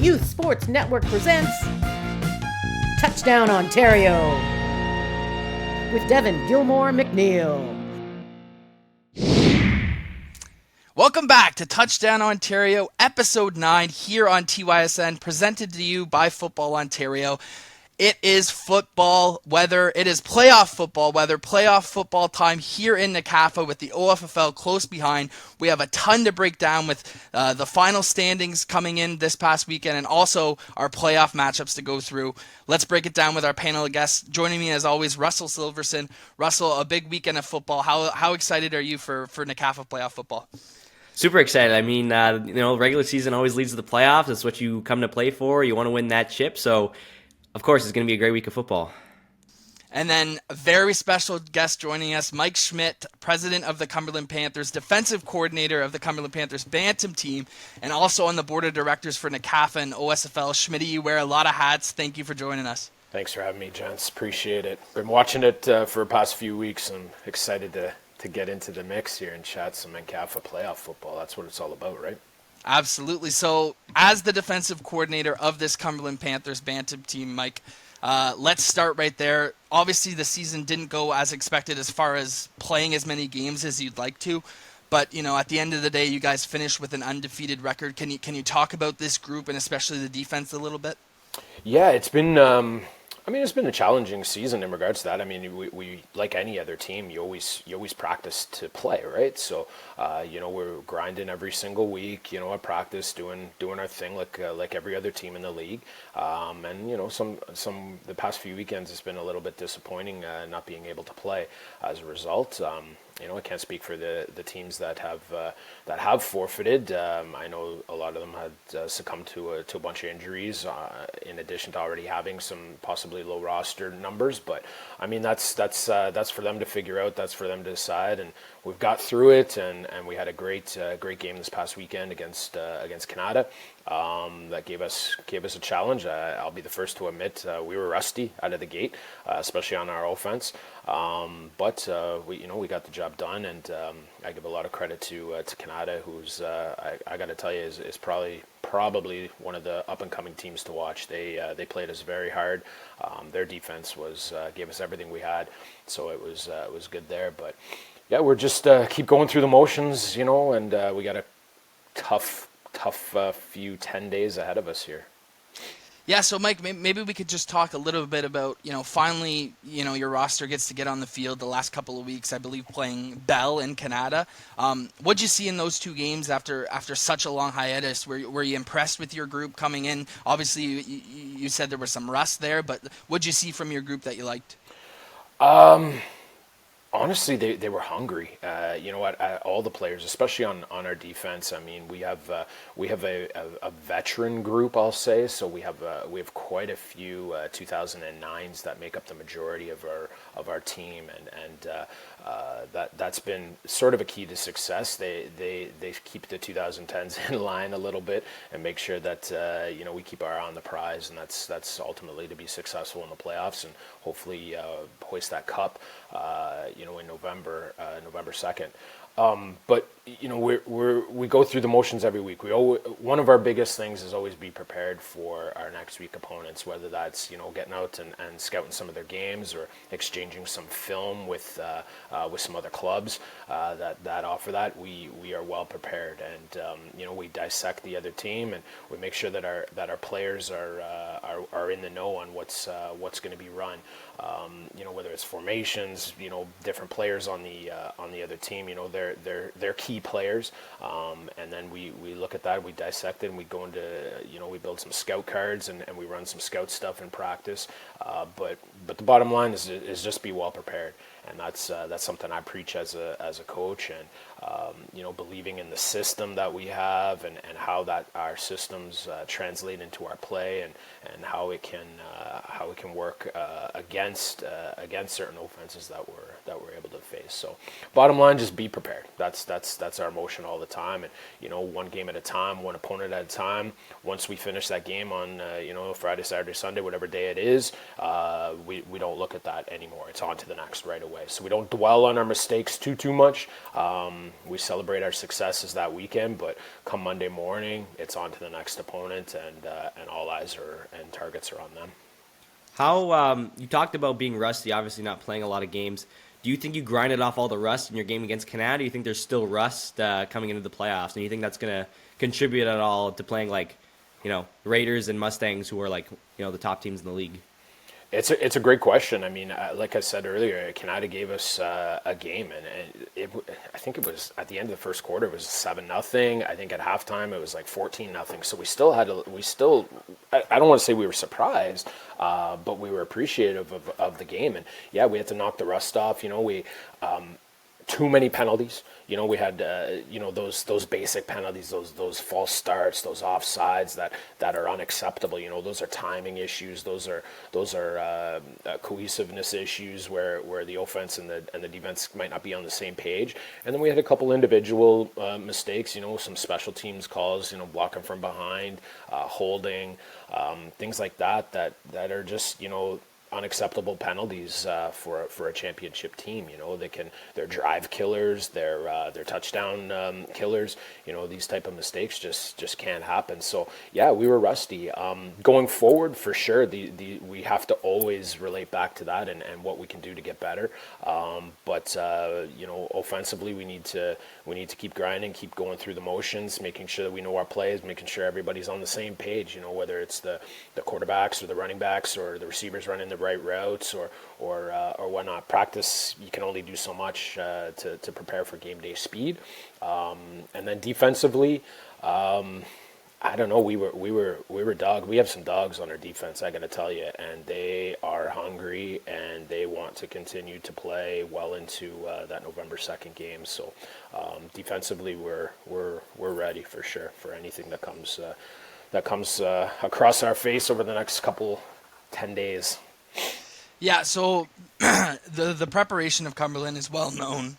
Youth Sports Network presents TouchDown Ontario with Devin Gilmore McNeil. Welcome back to TouchDown Ontario, Episode 9 here on TYSN, presented to you by Football Ontario. It is football weather. It is playoff football weather. Playoff football time here in Nakafa with the OFSL close behind. We have a ton to break down with the final standings coming in this past weekend and also our playoff matchups to go through. Let's break it down with our panel of guests. Joining me as always, Russell Silverson. Russell, a big weekend of football. How excited are you for Nakafa playoff football? Super excited. I mean, regular season always leads to the playoffs. It's what you come to play for. You want to win that chip. So, of course, it's going to be a great week of football. And then a very special guest joining us, Mike Schmidt, president of the Cumberland Panthers, defensive coordinator of the Cumberland Panthers Bantam team, and also on the board of directors for Nakafa and OSFL. Schmidt, you wear a lot of hats. Thank you for joining us. Thanks for having me, gents. Appreciate it. Been watching it for the past few weeks and excited to get into the mix here and chat some Nakafa playoff football. That's what it's all about, right? Absolutely. So, as the defensive coordinator of this Cumberland Panthers Bantam team, Mike, let's start right there. Obviously, the season didn't go as expected as far as playing as many games as you'd like to. But, at the end of the day, you guys finished with an undefeated record. Can you talk about this group and especially the defense a little bit? Yeah, it's been it's been a challenging season in regards to that. I mean, we like any other team, you always practice to play, right? So, we're grinding every single week, at practice, doing our thing like every other team in the league. Some the past few weekends it's been a little bit disappointing not being able to play as a result. I can't speak for the teams that have forfeited. I know a lot of them had succumbed to a bunch of injuries, in addition to already having some possibly low roster numbers. But I mean, that's for them to figure out. That's for them to decide. And we've got through it, and we had a great game this past weekend against Canada. That gave us a challenge. I'll be the first to admit we were rusty out of the gate, especially on our offense. But we got the job done, and I give a lot of credit to Canada, who's I got to tell you is probably one of the up and coming teams to watch. They played us very hard. Their defense gave us everything we had, so it was good there. But yeah, we're just keep going through the motions, and we got a tough few 10 days ahead of us here. Yeah, so Mike, maybe we could just talk a little bit about, finally, your roster gets to get on the field the last couple of weeks, I believe, playing Bell in Canada. What'd you see in those two games after such a long hiatus? Were you impressed with your group coming in? Obviously, you said there was some rust there, but what'd you see from your group that you liked? Honestly, they were hungry. All the players, especially on our defense. I mean, we have a veteran group, I'll say. So we have quite a few 2009s that make up the majority of our team, and that's been sort of a key to success. They keep the 2010s in line a little bit and make sure that we keep our eye on the prize, and that's ultimately to be successful in the playoffs and hopefully hoist that cup. In November 2nd. But we go through the motions every week. One of our biggest things is always be prepared for our next week opponents, whether that's getting out and scouting some of their games or exchanging some film with some other clubs that offer that. We are well prepared, and we dissect the other team, and we make sure that our players are in the know on what's going to be run. Whether it's formations, different players on the other team, they're key players, and then we look at that, we dissect it, and we go into we build some scout cards and we run some scout stuff in practice. But the bottom line is just be well prepared, and that's something I preach as a coach, and believing in the system that we have and how that our systems translate into our play and how it can work against certain offenses that we're able to face. So bottom line, just be prepared. That's our motion all the time, and one game at a time, one opponent at a time. Once we finish that game on Friday, Saturday, Sunday, whatever day it is, we don't look at that anymore. It's on to the next right away. way. So we don't dwell on our mistakes too much. We celebrate our successes that weekend, but come Monday morning, it's on to the next opponent, and all eyes and targets are on them. How you talked about being rusty, obviously not playing a lot of games. Do you think you grinded off all the rust in your game against Canada? Do you think there's still rust coming into the playoffs? And do you think that's going to contribute at all to playing like, Raiders and Mustangs, who are like, the top teams in the league? It's a great question. I mean, like I said earlier, Canada gave us a game, and I think it was at the end of the first quarter, it was 7-0. I think at halftime it was like 14-0. So we still had I don't want to say we were surprised, but we were appreciative of the game. And yeah, we had to knock the rust off. We too many penalties. We had those basic penalties, those false starts, those offsides that are unacceptable. Those are timing issues. Those are cohesiveness issues where the offense and the defense might not be on the same page. And then we had a couple individual mistakes. Some special teams calls. Blocking from behind, holding, things like that are just unacceptable penalties for a championship team. They're drive killers, they're touchdown killers. These type of mistakes just can't happen. So yeah, we were rusty. Going forward, for sure, we have to always relate back to that and what we can do to get better. But offensively, we need to keep grinding, keep going through the motions, making sure that we know our plays, making sure everybody's on the same page. Whether it's the quarterbacks or the running backs or the receivers running the right routes or whatnot. Practice, you can only do so much to prepare for game day speed. And then defensively, I don't know. We were dogged. We have some dogs on our defense, I got to tell you, and they are hungry and they want to continue to play well into that November 2nd game. So defensively, we're ready for sure for anything that comes across our face over the next 10 days. Yeah, so the preparation of Cumberland is well known.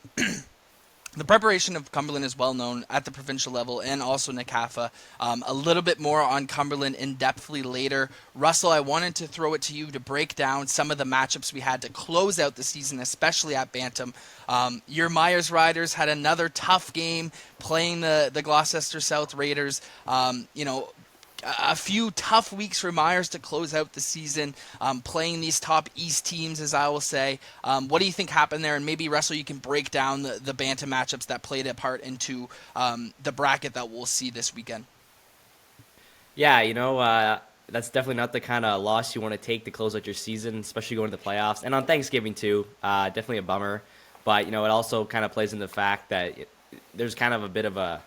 The preparation of Cumberland is well known at the provincial level and also NCAFA. A little bit more on Cumberland in-depthly later. Russell, I wanted to throw it to you to break down some of the matchups we had to close out the season, especially at Bantam. Your Myers Riders had another tough game playing the Gloucester South Raiders. A few tough weeks for Myers to close out the season, playing these top East teams, as I will say. What do you think happened there? And maybe, Russell, you can break down the Bantam matchups that played a part into the bracket that we'll see this weekend. Yeah, that's definitely not the kind of loss you want to take to close out your season, especially going to the playoffs. And on Thanksgiving, too, definitely a bummer. But, it also kind of plays into the fact that there's kind of a bit of a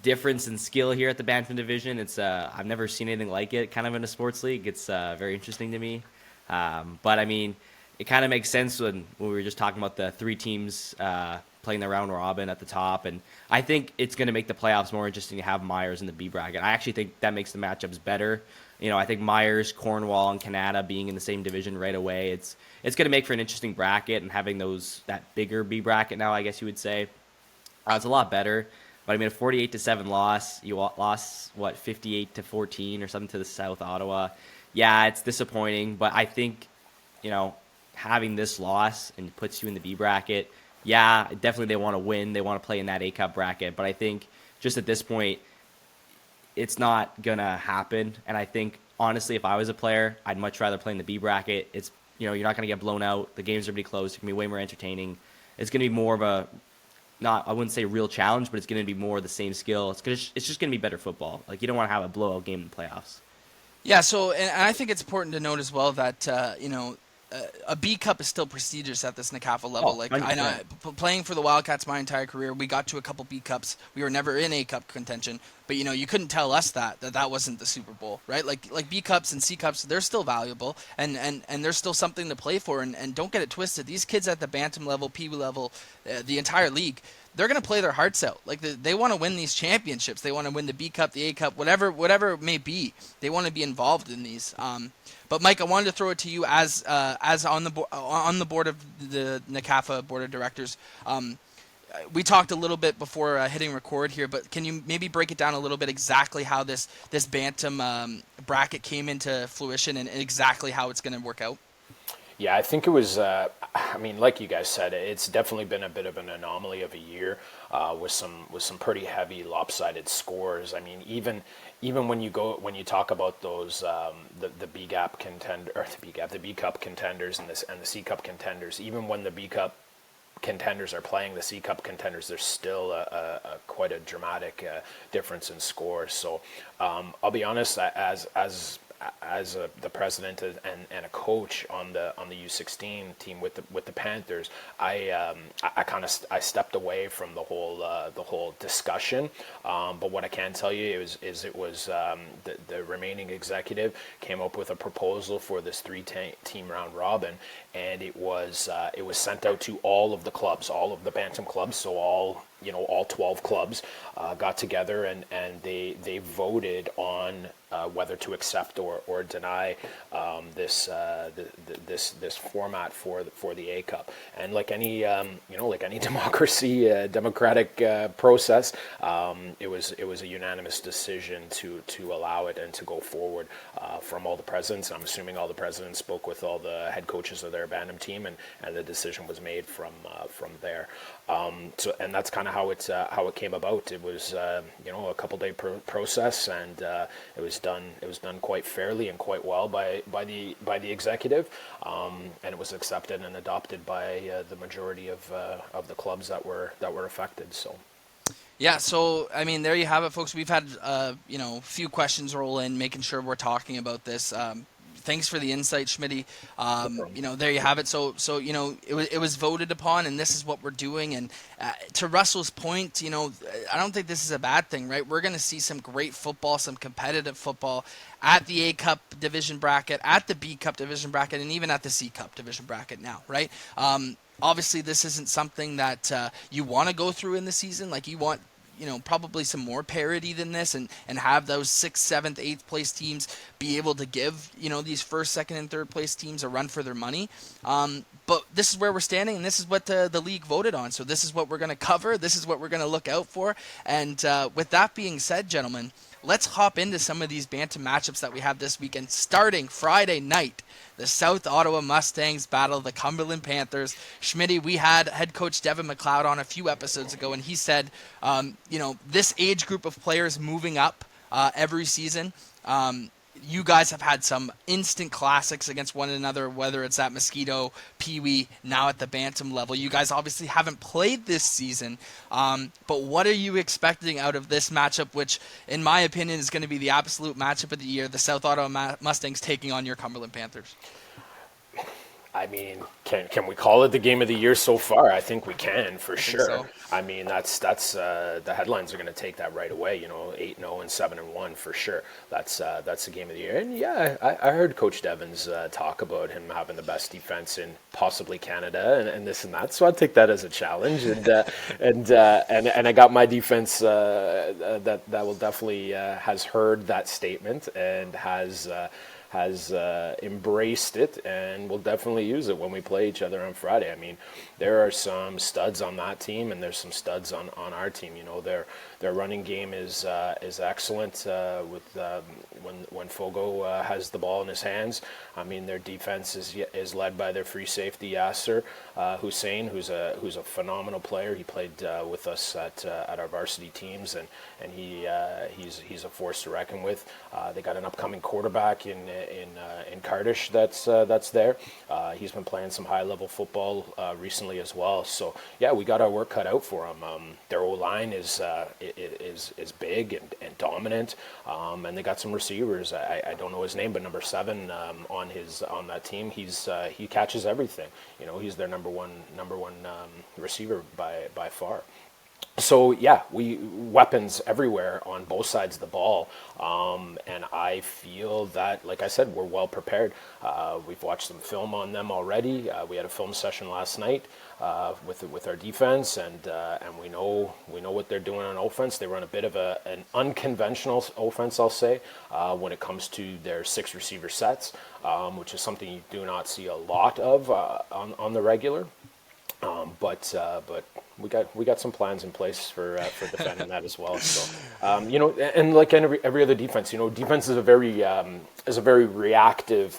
difference in skill here at the Bantam division. It's I've never seen anything like it kind of in a sports league. It's very interesting to me. But I mean, it kind of makes sense when we were just talking about the three teams playing the round robin at the top. And I think it's going to make the playoffs more interesting to have Myers in the B bracket. I actually think that makes the matchups better. I think Myers, Cornwall, and Canada being in the same division right away, it's going to make for an interesting bracket, and having that bigger B bracket now, I guess you would say, it's a lot better. But I mean, a 48-7 loss. You lost 58-14 or something to the South Ottawa. Yeah, it's disappointing. But I think, having this loss and puts you in the B bracket. Yeah, definitely they want to win. They want to play in that A Cup bracket. But I think just at this point, it's not gonna happen. And I think honestly, if I was a player, I'd much rather play in the B bracket. It's you're not gonna get blown out. The games are pretty close. It can be way more entertaining. It's gonna be more of a I wouldn't say real challenge, but it's going to be more of the same skill. It's just going to be better football. Like, you don't want to have a blowout game in the playoffs. Yeah, so, and I think it's important to note as well that, a B Cup is still prestigious at this NCAFA level. I know, playing for the Wildcats my entire career, we got to a couple B Cups. We were never in A Cup contention, but you couldn't tell us that wasn't the Super Bowl, right? Like B Cups and C Cups, they're still valuable, and there's still something to play for. And don't get it twisted. These kids at the Bantam level, Peewee level, the entire league, they're going to play their hearts out. Like, they want to win these championships. They want to win the B Cup, the A Cup, whatever it may be. They want to be involved in these. But Mike, I wanted to throw it to you as on the board of the NCAFA board of directors. We talked a little bit before hitting record here, but can you maybe break it down a little bit exactly how this Bantam bracket came into fruition and exactly how it's going to work out? Yeah, I think it was. I mean, like you guys said, it's definitely been a bit of an anomaly of a year with some pretty heavy lopsided scores. I mean, even when you talk about those the B gap contender or the B Cup contenders and the C Cup contenders, even when the B Cup contenders are playing the C Cup contenders, there's still quite a dramatic difference in scores. So I'll be honest, as the president and a coach on the U16 team with the Panthers, I stepped away from the whole discussion. But what I can tell you is the remaining executive came up with a proposal for this 3-team round robin, and it was sent out to all of the clubs, all of the Bantam clubs, so all 12 clubs got together and they voted on whether to accept or deny this format for the A Cup. And like any democracy, democratic process, it was a unanimous decision to allow it and to go forward from all the presidents. I'm assuming all the presidents spoke with all the head coaches of their Bantam team, and the decision was made from there. And that's kind of how it came about. It was a couple-day process, and it was done quite fairly and quite well by the executive, and it was accepted and adopted by the majority of the clubs that were affected. So. Yeah, so I mean, there you have it, folks. We've had a few questions roll in, making sure we're talking about this. Thanks for the insight, Schmitty. There you have it. So it was voted upon, and this is what we're doing. And to Russell's point, I don't think this is a bad thing, right? We're going to see some great football, some competitive football at the A Cup division bracket, at the B Cup division bracket, and even at the C Cup division bracket now, right? Obviously, this isn't something that you want to go through in the season. Like, you want probably some more parity than this, and have those 6th, 7th, 8th place teams be able to give, these 1st, 2nd, and 3rd place teams a run for their money. But this is where we're standing, and this is what the league voted on. So this is what we're going to cover. This is what we're going to look out for. And with that being said, gentlemen, let's hop into some of these Bantam matchups that we have this weekend. Starting Friday night, the South Ottawa Mustangs battle the Cumberland Panthers. Schmitty, we had head coach Devin McLeod on a few episodes ago, and he said, this age group of players moving up every season, you guys have had some instant classics against one another, whether it's at Mosquito, Peewee, now at the Bantam level. You guys obviously haven't played this season, but what are you expecting out of this matchup, which, in my opinion, is going to be the absolute matchup of the year, the South Ottawa Mustangs taking on your Cumberland Panthers? I mean, can we call it the game of the year so far? I think we can, for sure. So. I mean, that's the headlines are going to take that right away. 8-0 and 7-1 for sure. That's the game of the year. And yeah, I heard Coach Devins talk about him having the best defense in possibly Canada and this and that. So I'd take that as a challenge. And I got my defense that will definitely has heard that statement and has embraced it, and we'll definitely use it when we play each other on Friday. I mean, there are some studs on that team, and there's some studs on our team. Their running game is excellent with when Fogo has the ball in his hands. I mean, their defense is led by their free safety Yasser Hussein, who's a phenomenal player. He played with us at our varsity teams, and he's a force to reckon with. They got an upcoming quarterback in Kardish that's there. He's been playing some high level football recently as well. So yeah, we got our work cut out for him. Their O-line is big and dominant, and they got some receivers. I don't know his name, but number 7 on that team, he catches everything. He's their number one receiver by far. So yeah, weapons everywhere on both sides of the ball, and I feel that, like I said, we're well prepared. We've watched some film on them already. We had a film session last night with our defense, and we know what they're doing on offense. They run a bit of an unconventional offense, I'll say, when it comes to their 6 receiver sets, which is something you do not see a lot of on the regular. But we got some plans in place for defending that as well. So and like every other defense, defense is a very reactive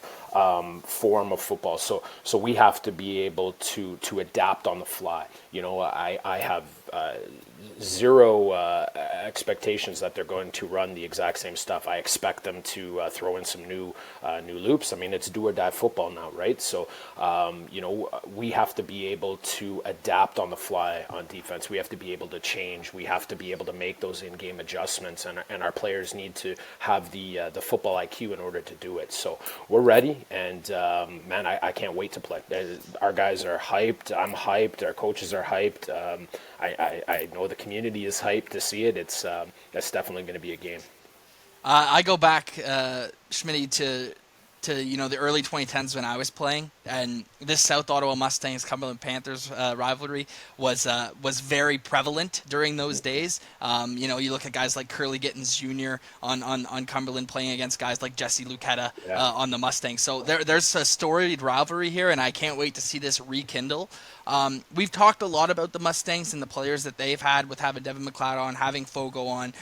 form of football. So we have to be able to adapt on the fly. I have zero expectations that they're going to run the exact same stuff. I expect them to throw in some new loops. I mean, it's do or die football now, right? So we have to be able to adapt on the fly on defense. We have to be able to change. We have to be able to make those in-game adjustments, and our players need to have the football IQ in order to do it. So we're ready, and man, I can't wait to play. Our guys are hyped. I'm hyped. Our coaches are hyped. I know the community is hyped to see it. That's definitely going to be a game. I go back, Schmitty, to the early 2010s when I was playing, and this South Ottawa Mustangs Cumberland Panthers rivalry was very prevalent during those days. You look at guys like Curly Gittins Jr. on Cumberland playing against guys like Jesse Lucetta on the Mustangs. So there's a storied rivalry here, and I can't wait to see this rekindle. We've talked a lot about the Mustangs and the players that they've had with having Devin McLeod on, having Fogo on.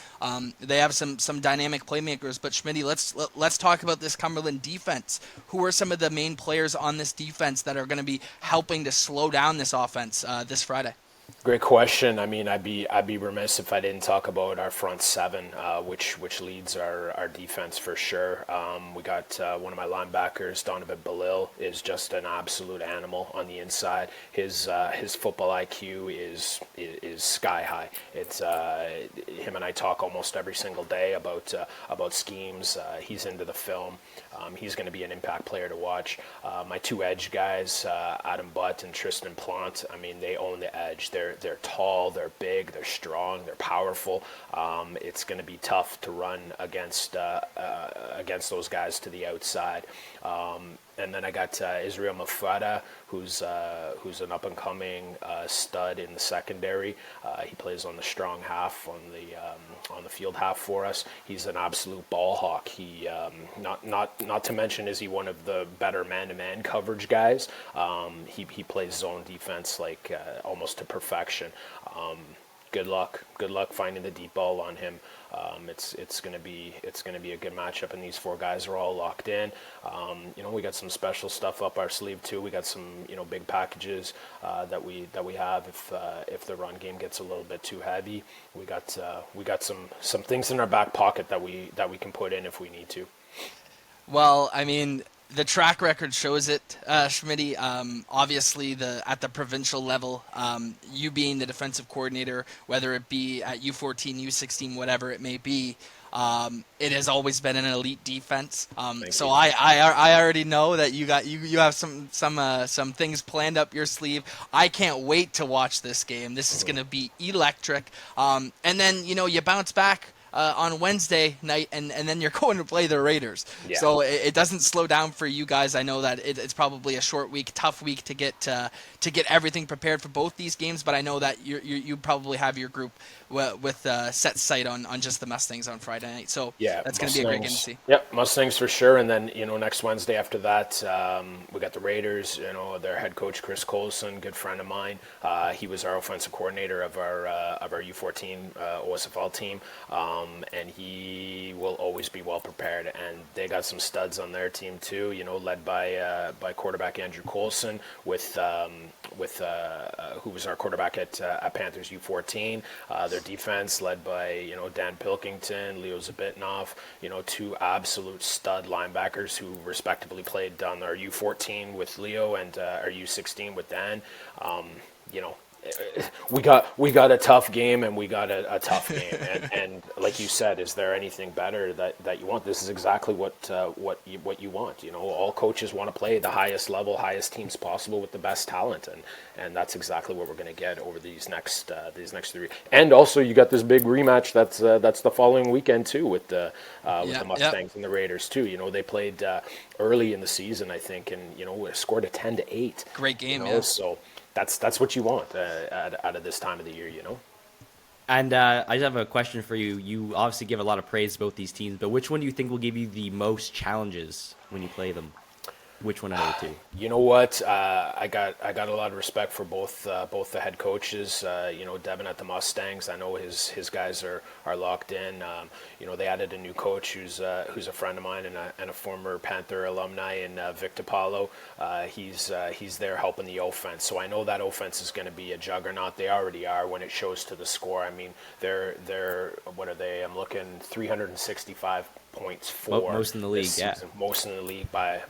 They have some dynamic playmakers, but Schmitty, let's talk about this Cumberland defense. Who are some of the main players on this defense that are going to be helping to slow down this offense this Friday? Great question. I mean, I'd be remiss if I didn't talk about our front seven, which leads our defense for sure. We got one of my linebackers, Donovan Balil, is just an absolute animal on the inside. His football IQ is sky high. It's him and I talk almost every single day about schemes. He's into the film. He's going to be an impact player to watch. My two edge guys, Adam Butt and Tristan Plant, I mean, they own the edge. They're tall, they're big, they're strong, they're powerful. It's going to be tough to run against those guys to the outside. And then I got Israel Mafrada, who's an up-and-coming stud in the secondary. He plays on the strong half, on the field half for us. He's an absolute ball hawk. He not to mention is he one of the better man-to-man coverage guys. He plays zone defense like almost to perfection. Good luck finding the deep ball on him. It's gonna be a good matchup, and these four guys are all locked in. We got some special stuff up our sleeve too. We got some big packages that we have if the run game gets a little bit too heavy. We got some things in our back pocket that we can put in if we need to. Well, I mean, the track record shows it, Schmitty. Obviously, at the provincial level, you being the defensive coordinator, whether it be at U14, U16, whatever it may be, it has always been an elite defense. So I already know that you have some things planned up your sleeve. I can't wait to watch this game. This is going to be electric. And then you bounce back on Wednesday night, and then you're going to play the Raiders. Yeah. So it doesn't slow down for you guys. I know that it's probably a short week, tough week to get everything prepared for both these games, but I know that you probably have your group with set sight on just the Mustangs on Friday night. So yeah, that's going to be a great game to see. Yep, Mustangs for sure. And then next Wednesday after that, we got the Raiders. Their head coach Chris Colson, good friend of mine. He was our offensive coordinator of our U14 OSFL team. And he will always be well prepared. And they got some studs on their team too, led by quarterback Andrew Colson with who was our quarterback at Panthers U14. Their defense led by Dan Pilkington, Leo Zabitnov, two absolute stud linebackers who respectively played on our U14 with Leo and our U16 with Dan. We got a tough game, and we got a tough game, and like you said, is there anything better that you want? This is exactly what you want. All coaches want to play the highest level, highest teams possible with the best talent, and that's exactly what we're going to get over these next 3. And also, you got this big rematch that's the following weekend too with the Mustangs and the Raiders too. They played early in the season, I think, and scored a 10-8. Great game, So. That's what you want out of this time of the year, And I just have a question for you. You obviously give a lot of praise to both these teams, but which one do you think will give you the most challenges when you play them? Which one out of the two? You know what? I got a lot of respect for both the head coaches. Devin at the Mustangs. I know his guys are locked in. They added a new coach who's a friend of mine and a former Panther alumni in Victor Paulo. He's there helping the offense. So I know that offense is going to be a juggernaut. They already are when it shows to the score. I mean, they're what are they? I'm looking 365 points for most in the league, yeah. Most in the league by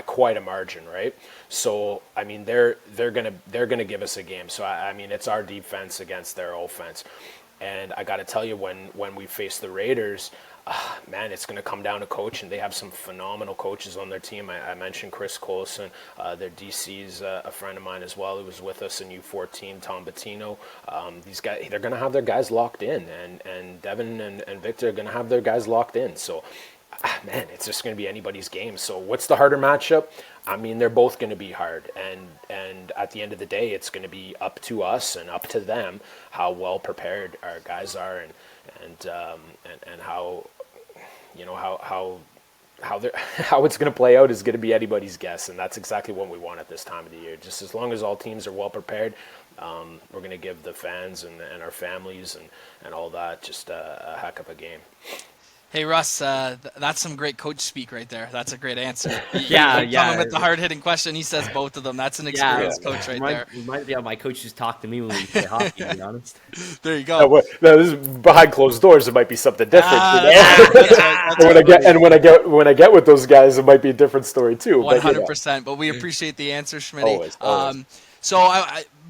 quite a margin, right? So I mean, they're gonna give us a game. So I mean, it's our defense against their offense, and I got to tell you, when we face the Raiders, man, it's going to come down to coaching. They have some phenomenal coaches on their team. I mentioned Chris Colson. Their DC's a friend of mine as well, who was with us in U14, Tom Bettino. These guys, they're going to have their guys locked in, and Devin and Victor are going to have their guys locked in. So, man, it's just going to be anybody's game. So what's the harder matchup? I mean, they're both going to be hard, and at the end of the day, it's going to be up to us and up to them how well prepared our guys are, and how how it's going to play out is going to be anybody's guess, and that's exactly what we want at this time of the year. Just as long as all teams are well prepared, we're going to give the fans and our families and all that just a heck of a game. Hey Russ, that's some great coach speak right there. That's a great answer. Yeah. Coming with the hard-hitting question, he says both of them. That's an experienced coach right there. Reminds me how my coaches talk to me when we play hockey, to be honest. There you go. No, this is behind closed doors. It might be something different. That's right. When I get with those guys, it might be a different story too. 100%. But we appreciate the answer, Schmitty. Always. So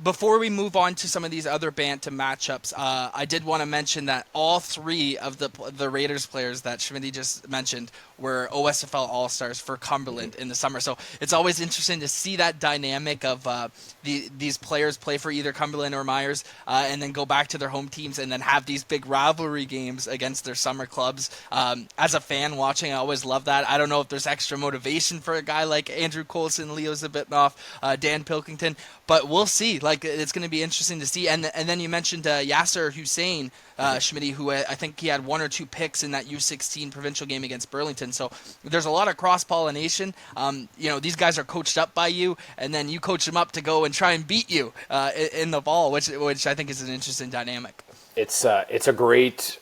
before we move on to some of these other Bantam matchups, I did want to mention that all three of the Raiders players that Schmitty just mentioned were OSFL All-Stars for Cumberland in the summer. So it's always interesting to see that dynamic of these players play for either Cumberland or Myers and then go back to their home teams and then have these big rivalry games against their summer clubs. As a fan watching, I always love that. I don't know if there's extra motivation for a guy like Andrew Colson, Leo Zabitnoff, Dan Pilkington, but we'll see. Like, it's going to be interesting to see. And then you mentioned Yasser Hussein, Schmitty, who I think he had 1 or 2 picks in that U16 provincial game against Burlington. So there's a lot of cross-pollination. These guys are coached up by you, and then you coach them up to go and try and beat you in the fall, which I think is an interesting dynamic. It's a great.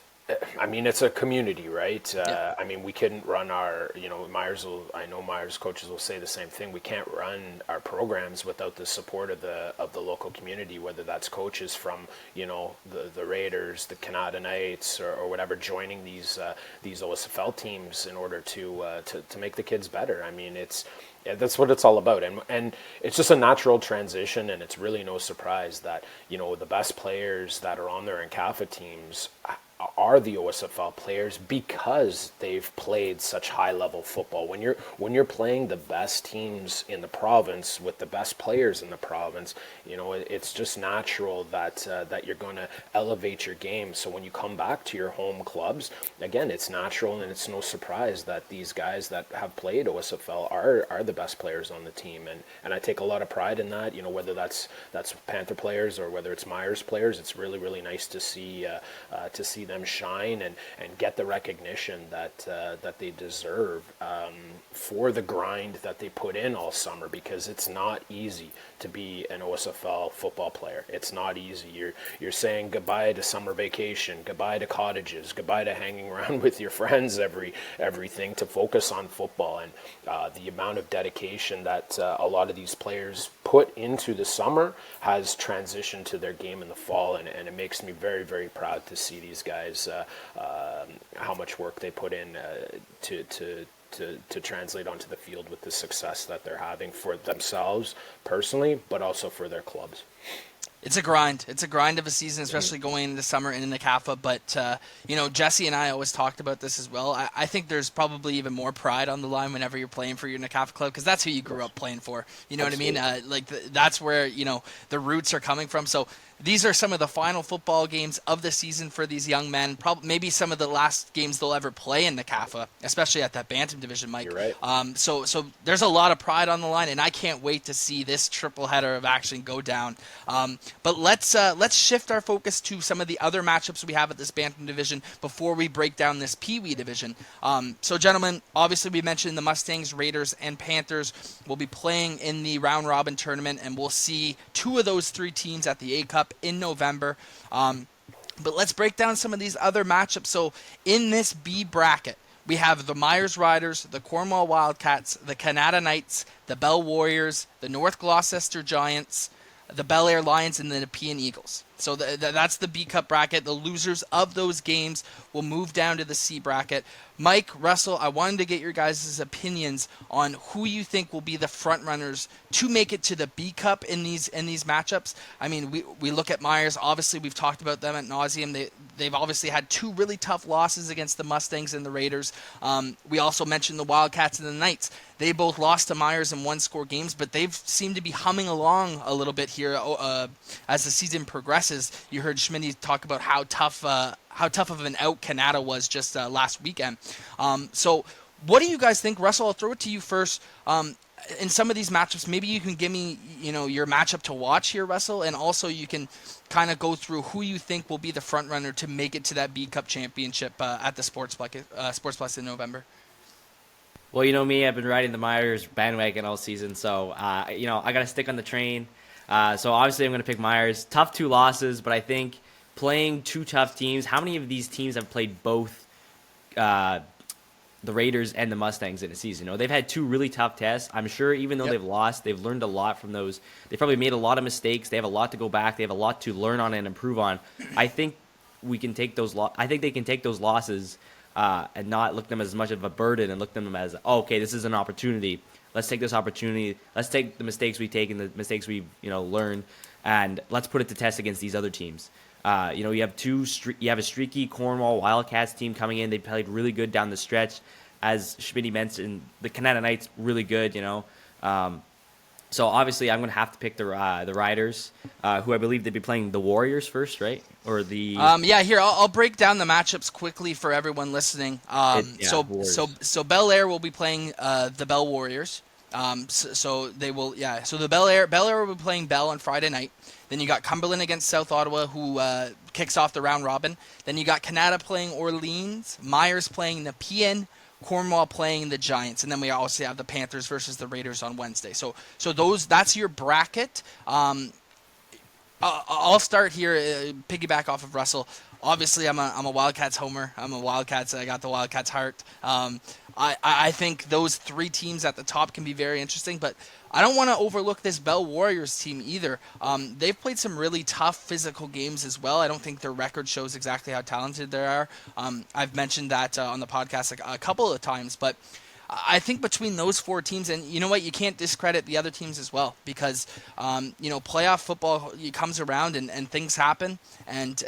I mean, it's a community, right? Yeah. I mean, we couldn't run our, I know Myers coaches will say the same thing. We can't run our programs without the support of the local community, whether that's coaches from, the Raiders, the Canada Knights, or whatever, joining these OSFL teams in order to make the kids better. I mean, that's what it's all about, and it's just a natural transition, and it's really no surprise that the best players that are on their NCAFA teams are the OSFL players because they've played such high level football. When you're playing the best teams in the province with the best players in the province, it's just natural that you're going to elevate your game. So when you come back to your home clubs, again, it's natural, and it's no surprise that these guys that have played OSFL are the best players on the team, and I take a lot of pride in that. Whether that's Panther players or whether it's Myers players, it's really, really nice to see them shine and get the recognition that they deserve for the grind that they put in all summer, because it's not easy to be an OSFL football player. It's not easy. You're saying goodbye to summer vacation, goodbye to cottages, goodbye to hanging around with your friends everything to focus on football, and the amount of dedication that a lot of these players put into the summer has transitioned to their game in the fall, and it makes me very, very proud to see these guys, how much work they put in to translate onto the field with the success that they're having for themselves personally, but also for their clubs. It's a grind. It's a grind of a season, especially going into summer and in the CAFA. But, Jesse and I always talked about this as well. I think there's probably even more pride on the line whenever you're playing for your NCAFA club, because that's who you grew up playing for. You know Absolutely. What I mean? That's where, the roots are coming from. So these are some of the final football games of the season for these young men. Probably maybe some of the last games they'll ever play in the CAFA, especially at that Bantam division, Mike. You're right. So there's a lot of pride on the line, and I can't wait to see this triple header of action go down. But let's shift our focus to some of the other matchups we have at this Bantam division before we break down this Peewee division. So, gentlemen, obviously we mentioned the Mustangs, Raiders, and Panthers will be playing in the round robin tournament, and we'll see 2 of those 3 teams at the A Cup in November. But let's break down some of these other matchups. So, in this B bracket, we have the Myers Riders, the Cornwall Wildcats, the Canada Knights, the Bell Warriors, the North Gloucester Giants, the Bel Air Lions, and the Nepean Eagles. So that's the B Cup bracket. The losers of those games will move down to the C bracket. Mike, Russell, I wanted to get your guys' opinions on who you think will be the front runners to make it to the B Cup in these matchups. I mean, we look at Myers. Obviously, we've talked about them at nauseum. They've obviously had 2 really tough losses against the Mustangs and the Raiders. We also mentioned the Wildcats and the Knights. They both lost to Myers in 1-score games, but they've seemed to be humming along a little bit here as the season progresses. You heard Schmitty talk about how tough of an out Canada was just last weekend. So what do you guys think? Russell, I'll throw it to you first. In some of these matchups, maybe you can give me, your matchup to watch here, Russell, and also you can kind of go through who you think will be the front runner to make it to that B Cup championship at the Sportsplex in November. Well, you know me, I've been riding the Myers bandwagon all season, so I got to stick on the train. So obviously I'm going to pick Myers. Tough 2 losses, but I think playing 2 tough teams. How many of these teams have played both the Raiders and the Mustangs in a season? They've had 2 really tough tests. I'm sure even though they've lost, they've learned a lot from those. They probably made a lot of mistakes. They have a lot to go back. They have a lot to learn on and improve on. I think we can take those. I think they can take those losses and not look them as much of a burden and look them as, okay, this is an opportunity. Let's take this opportunity. Let's take the mistakes we take and the mistakes we learned, and let's put it to test against these other teams. You have a streaky Cornwall Wildcats team coming in. They played really good down the stretch, as Schmitty mentioned. The Canada Knights really good. So obviously I'm going to have to pick the Riders, who I believe they'd be playing the Warriors first, right? Or the Here I'll break down the matchups quickly for everyone listening. So Bel Air will be playing the Bell Warriors. So they will So the Bel Air will be playing Bell on Friday night. Then you got Cumberland against South Ottawa, who kicks off the round robin. Then you got Canada playing Orleans, Myers playing Nepean, Cornwall playing the Giants, and then we also have the Panthers versus the Raiders on Wednesday. So that's your bracket. I'll start here, piggyback off of Russell. Obviously, I'm a Wildcats homer. I got the Wildcats heart. I think those 3 teams at the top can be very interesting, but I don't want to overlook this Bell Warriors team either. They've played some really tough physical games as well. I don't think their record shows exactly how talented they are. I've mentioned that on the podcast a couple of times, but I think between those 4 teams, and you know what, you can't discredit the other teams as well, because playoff football comes around and things happen, and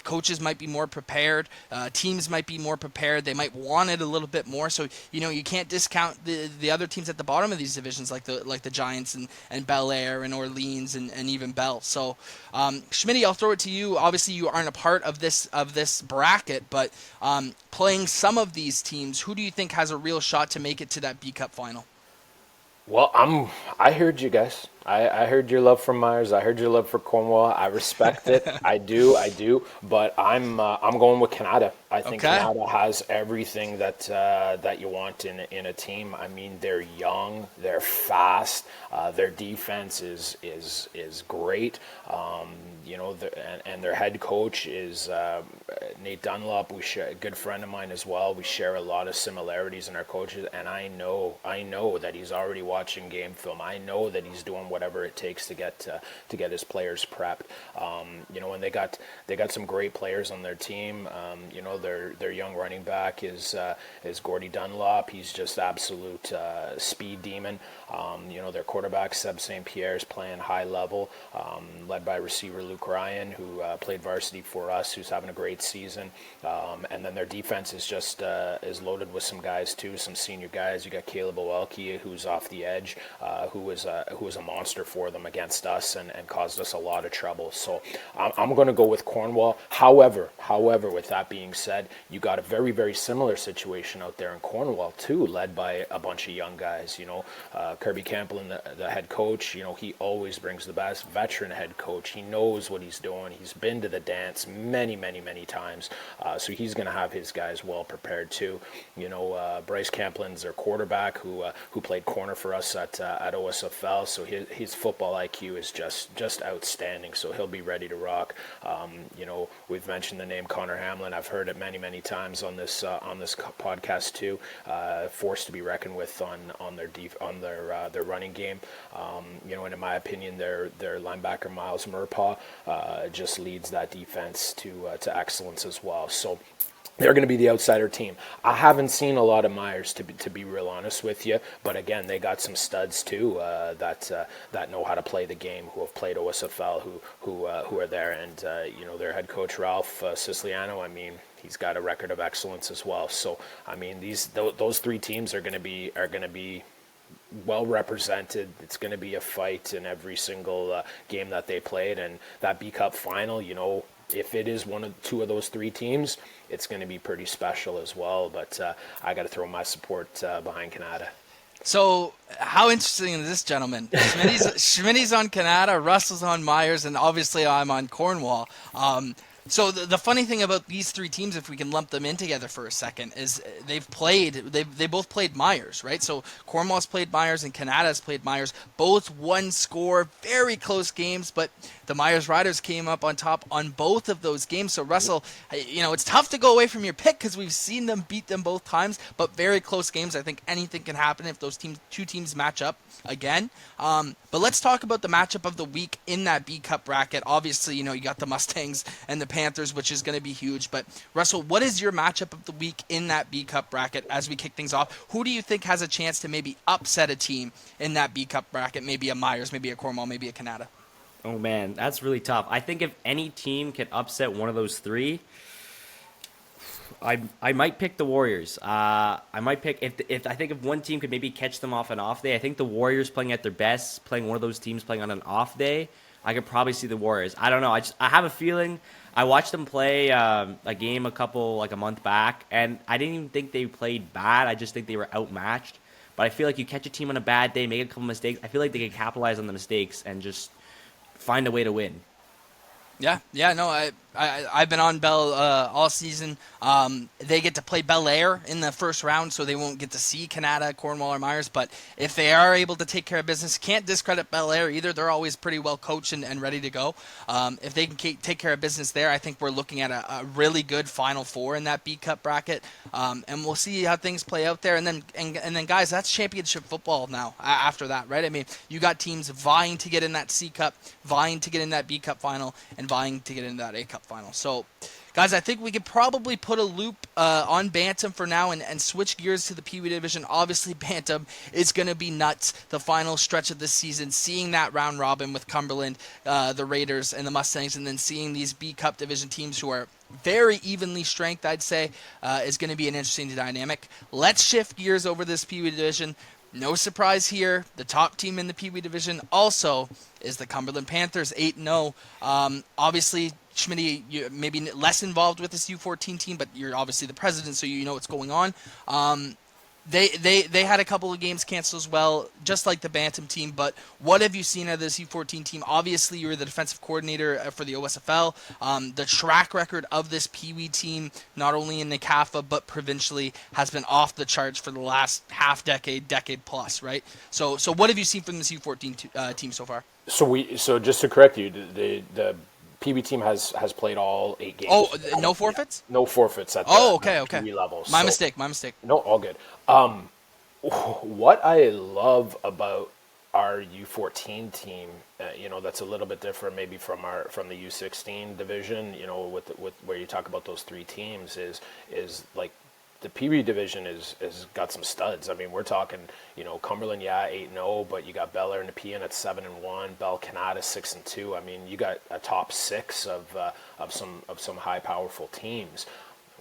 coaches might be more prepared, teams might be more prepared, they might want it a little bit more. So you can't discount the other teams at the bottom of these divisions, like the Giants and Bel Air and Orleans and even Bell. So Schmitty, I'll throw it to you. Obviously you aren't a part of this bracket, but playing some of these teams, who do you think has a real shot to make it to that B Cup final? Well, I heard you guys. I heard your love for Myers. I heard your love for Cornwall. I respect it. I do. But I'm going with Canada. I think Canada has everything that you want in a team. I mean, they're young, they're fast, their defense is great. And their head coach is Nate Dunlop. A good friend of mine as well. We share a lot of similarities in our coaches, and I know that he's already watching game film. I know that he's doing whatever it takes to get his players prepped. And they got some great players on their team. Their young running back is Gordy Dunlop. He's just absolute speed demon. Their quarterback Seb St. Pierre is playing high level, led by receiver Luke Ryan, who played varsity for us, who's having a great season. And then their defense is just is loaded with some guys too, some senior guys. You got Caleb Owelke, who's off the edge, who was a monster monster for them against us and caused us a lot of trouble. So I'm going to go with Cornwall. However, with that being said, you got a very, very similar situation out there in Cornwall too, led by a bunch of young guys. Kirby Camplin, the head coach, he always brings the best. Veteran head coach. He knows what he's doing. He's been to the dance many, many, many times. So he's going to have his guys well prepared too. Bryce Camplin's their quarterback who played corner for us at OSFL. So his football IQ is just outstanding. So he'll be ready to rock. We've mentioned the name Connor Hamlin. I've heard it many, many times on this podcast too. Force to be reckoned with on their running game. And in my opinion, their linebacker Miles Murpaugh just leads that defense to excellence as well. So they're going to be the outsider team. I haven't seen a lot of Myers, to be real honest with you, but again, they got some studs too that know how to play the game, who have played OSFL, who are there, and their head coach Ralph Siciliano. I mean, he's got a record of excellence as well. So I mean, those three teams are going to be well represented. It's going to be a fight in every single game that they played, and that B Cup final, if it is two of those three teams, it's going to be pretty special as well. But I got to throw my support behind Canada. So how interesting is this, gentleman? Schmitty's on Canada, Russell's on Myers, and obviously I'm on Cornwall. So the funny thing about these three teams, if we can lump them in together for a second, is they both played Myers, right? So Cornwall's played Myers and Canada's played Myers. Both one score, very close games, but the Myers Riders came up on top on both of those games. So Russell, it's tough to go away from your pick because we've seen them beat them both times, but very close games. I think anything can happen if those two teams match up again. But let's talk about the matchup of the week in that B Cup bracket. Obviously, you got the Mustangs and the Panthers, which is going to be huge. But Russell, what is your matchup of the week in that B Cup bracket as we kick things off? Who do you think has a chance to maybe upset a team in that B Cup bracket? Maybe a Myers, maybe a Cornwall, maybe a Canada. Oh man, that's really tough. I think if any team can upset one of those three, I might pick the Warriors. I might pick if I think if one team could maybe catch them off an off day. I think the Warriors playing at their best, playing one of those teams playing on an off day. I could probably see the Warriors. I don't know. I have a feeling. I watched them play a game a month back, and I didn't even think they played bad. I just think they were outmatched. But I feel like you catch a team on a bad day, make a couple mistakes. I feel like they can capitalize on the mistakes and just find a way to win. Yeah, no, I've been on Bell all season. They get to play Bel Air in the first round, so they won't get to see Canada, Cornwall, or Myers. But if they are able to take care of business, can't discredit Bel Air either. They're always pretty well coached and ready to go. If they can take care of business there, I think we're looking at a really good Final Four in that B Cup bracket. And we'll see how things play out there. And then, guys, that's championship football now after that, right? I mean, you got teams vying to get in that C Cup, vying to get in that B Cup final, and vying to get into that A Cup final. So, guys, I think we could probably put a loop on Bantam for now and switch gears to the Peewee division. Obviously, Bantam is going to be nuts the final stretch of this season, seeing that round robin with Cumberland, the Raiders, and the Mustangs, and then seeing these B Cup division teams who are very evenly strength, I'd say, is going to be an interesting dynamic. Let's shift gears over this Peewee division. No surprise here. The top team in the Peewee division also is the Cumberland Panthers, 8-0. Obviously, Schmitty, you're maybe less involved with this U14 team, but you're obviously the president, so you know what's going on. They had a couple of games canceled as well, just like the Bantam team. But what have you seen out of this U14 team? Obviously, you were the defensive coordinator for the OSFL. The track record of this Peewee team, not only in NCAFA but provincially, has been off the charts for the last decade plus, right? So what have you seen from this U14 team so far? So just to correct you, the Peewee team has played all 8 games. Oh, no forfeits? No forfeits at the Peewee level. My mistake. No, all good. What I love about our U14 team, that's a little bit different maybe from the U16 division, with where you talk about those 3 teams is like the Peewee division is got some studs. I mean, we're talking, Cumberland, 8-0, but you got Bel Air and Nepean at 7-1, Bell Canada 6-2. I mean, you got a top 6 of some high powerful teams.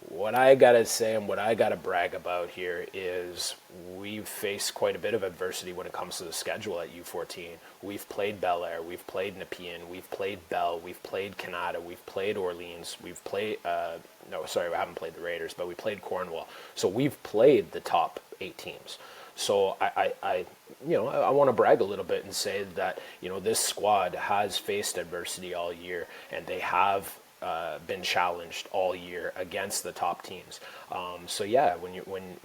what I gotta say and what I gotta brag about here is we've faced quite a bit of adversity when it comes to the schedule at U14. We've played Bel Air, we've played Nepean, we've played Bell, we've played Canada, we've played Orleans, we've played, no, sorry, we haven't played the Raiders, but we played Cornwall. So we've played the top 8 teams. So I want to brag a little bit and say that, this squad has faced adversity all year, and they have been challenged all year against the top teams. So yeah, when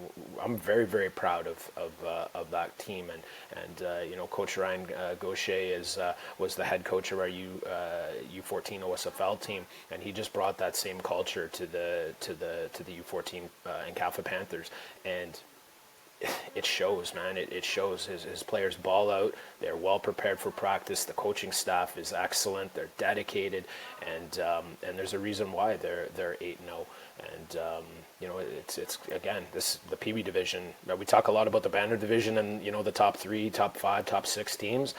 I'm very, very proud of that team, and Coach Ryan Gaucher was the head coach of our U14 OSFL team, and he just brought that same culture to the U14 and Alpha Panthers, and it shows, man. It shows. His players ball out. They're well prepared for practice. The coaching staff is excellent. They're dedicated, and there's a reason why they're 8-0. And it's again, the Peewee division. We talk a lot about the Banner division and the top 3, top 5, top 6 teams.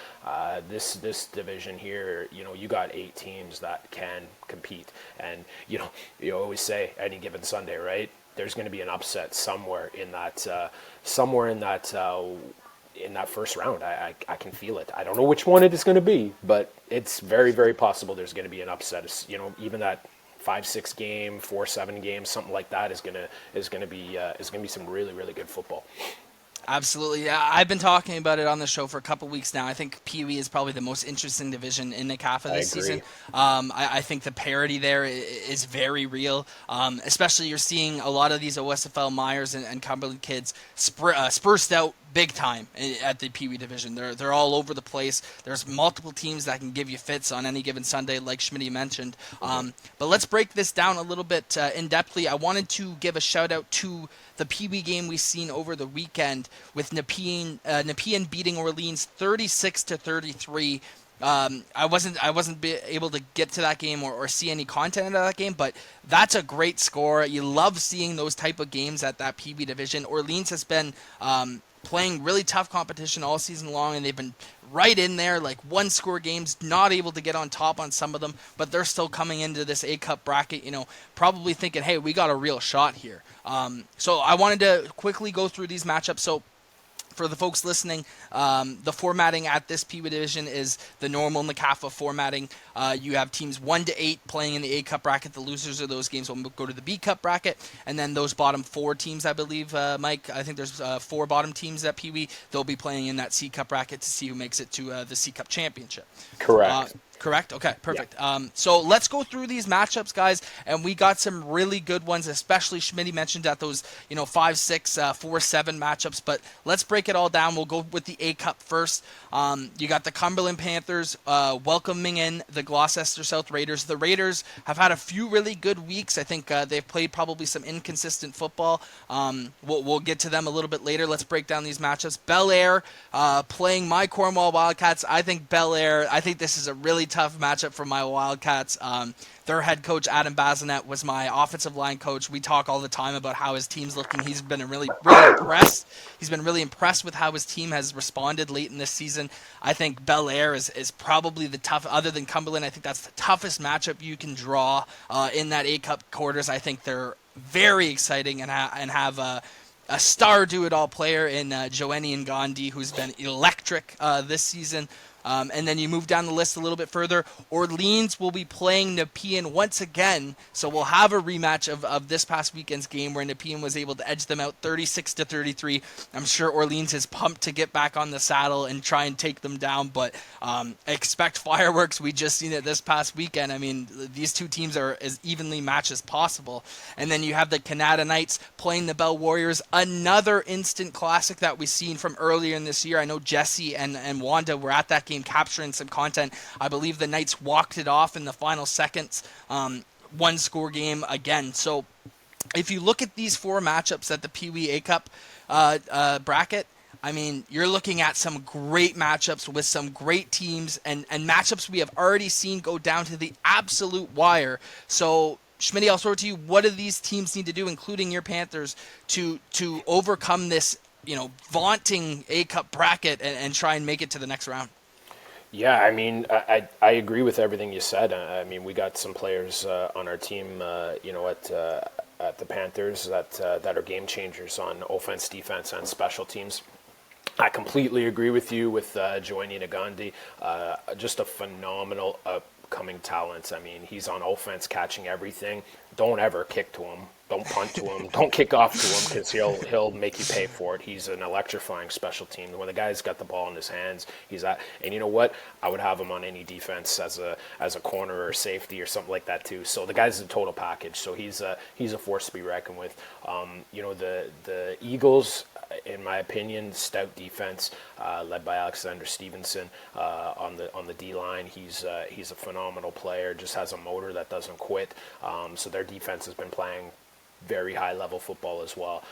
This division here, you got 8 teams that can compete, and you always say any given Sunday, right? There's going to be an upset somewhere in that first round. I can feel it. I don't know which one it is going to be, but it's very, very possible there's going to be an upset. Even that 5-6 game, 4-7 game, something like that is going to be some really, really good football. Absolutely. Yeah, I've been talking about it on the show for a couple weeks now. I think Peewee is probably the most interesting division in NCAFA this season. I think the parity there is very real. Especially you're seeing a lot of these OSFL Myers and Cumberland kids spruced out big time at the Peewee division. They're all over the place. There's multiple teams that can give you fits on any given Sunday, like Schmitty mentioned. But let's break this down a little bit in-depthly. I wanted to give a shout-out to the Peewee game we've seen over the weekend with Nepean beating Orleans 36-33. I wasn't able to get to that game or see any content of that game, but that's a great score. You love seeing those type of games at that Peewee division. Orleans has been playing really tough competition all season long, and they've been right in there, like one-score games, not able to get on top on some of them, but they're still coming into this A-Cup bracket, probably thinking, hey, we got a real shot here. So I wanted to quickly go through these matchups. So for the folks listening, the formatting at this Peewee division is the normal NCAFA formatting. You have teams 1 to 8 playing in the A Cup bracket. The losers of those games will go to the B Cup bracket, and then those bottom 4 teams, I believe, Mike. I think there's 4 bottom teams at Peewee. They'll be playing in that C Cup bracket to see who makes it to the C Cup championship. Correct. Correct? Okay, perfect. Yeah. So let's go through these matchups, guys, and we got some really good ones, especially Schmitty mentioned at those, 5, 6, 4, 7 matchups, but let's break it all down. We'll go with the A-Cup first. You got the Cumberland Panthers welcoming in the Gloucester South Raiders. The Raiders have had a few really good weeks. I think they've played probably some inconsistent football. We'll get to them a little bit later. Let's break down these matchups. Bel Air playing my Cornwall Wildcats. I think this is a really tough matchup for my Wildcats. Their head coach, Adam Bazinet, was my offensive line coach. We talk all the time about how his team's looking. He's been really, really impressed. He's been really impressed with how his team has responded late in this season. I think Bel Air is probably the tough, other than Cumberland, I think that's the toughest matchup you can draw in that A-Cup quarters. I think they're very exciting and have a star do-it-all player in Joanny Ngandi, who's been electric this season. And then you move down the list a little bit further. Orleans will be playing Nepean once again, so we'll have a rematch of this past weekend's game where Nepean was able to edge them out 36-33. I'm sure Orleans is pumped to get back on the saddle and try and take them down, but expect fireworks. We just seen it this past weekend. I mean, these two teams are as evenly matched as possible. And then you have the Canada Knights playing the Bell Warriors, another instant classic that we've seen from earlier in this year. I know Jesse and Wanda were at that game capturing some content. I believe the Knights walked it off in the final seconds. One-score game again. So if you look at these 4 matchups at the Peewee A-Cup bracket, I mean, you're looking at some great matchups with some great teams and matchups we have already seen go down to the absolute wire. So Schmitty, I'll throw it to you. What do these teams need to do, including your Panthers, to overcome this, vaunting A-Cup bracket and try and make it to the next round? Yeah, I mean, I agree with everything you said. I mean, we got some players on our team, at the Panthers that are game changers on offense, defense, and special teams. I completely agree with you with Joanie Nagandi. Just a phenomenal upcoming talent. I mean, he's on offense catching everything. Don't ever kick to him. Don't punt to him. Don't kick off to him because he'll make you pay for it. He's an electrifying special team. When the guy's got the ball in his hands, and you know what? I would have him on any defense as a corner or safety or something like that too. So the guy's a total package. So he's a force to be reckoned with. The Eagles, in my opinion, stout defense led by Alexander Stevenson on the D line. He's a phenomenal player. Just has a motor that doesn't quit. So their defense has been playing very high level football as well.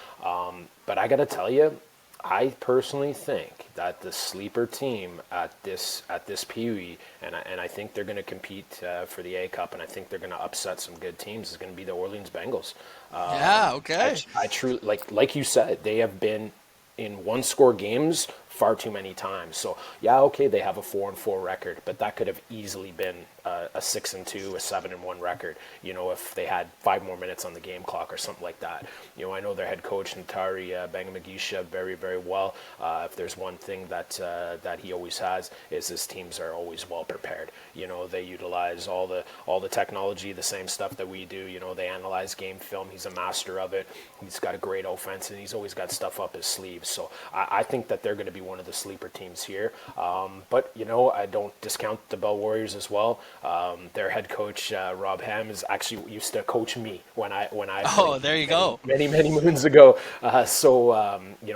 But I got to tell you, I personally think that the sleeper team at this Peewee, and I think they're going to compete for the A Cup, and I think they're going to upset some good teams, is going to be the Orleans Bengals. Yeah, okay. I truly, like you said, they have been in one-score games far too many times. So yeah, okay, they have a 4-4 record, but that could have easily been a 6-2, a 7-1 record. If they had 5 more minutes on the game clock or something like that. I know their head coach Ntari Bangamagisha very, very well. If there's one thing that he always has, is his teams are always well prepared. They utilize all the technology, the same stuff that we do. They analyze game film. He's a master of it. He's got a great offense, and he's always got stuff up his sleeves. So I think that they're going to be one of the sleeper teams here. But I don't discount the Bell Warriors as well. Their head coach Rob Ham is actually used to coach me when I there you go, many moons ago.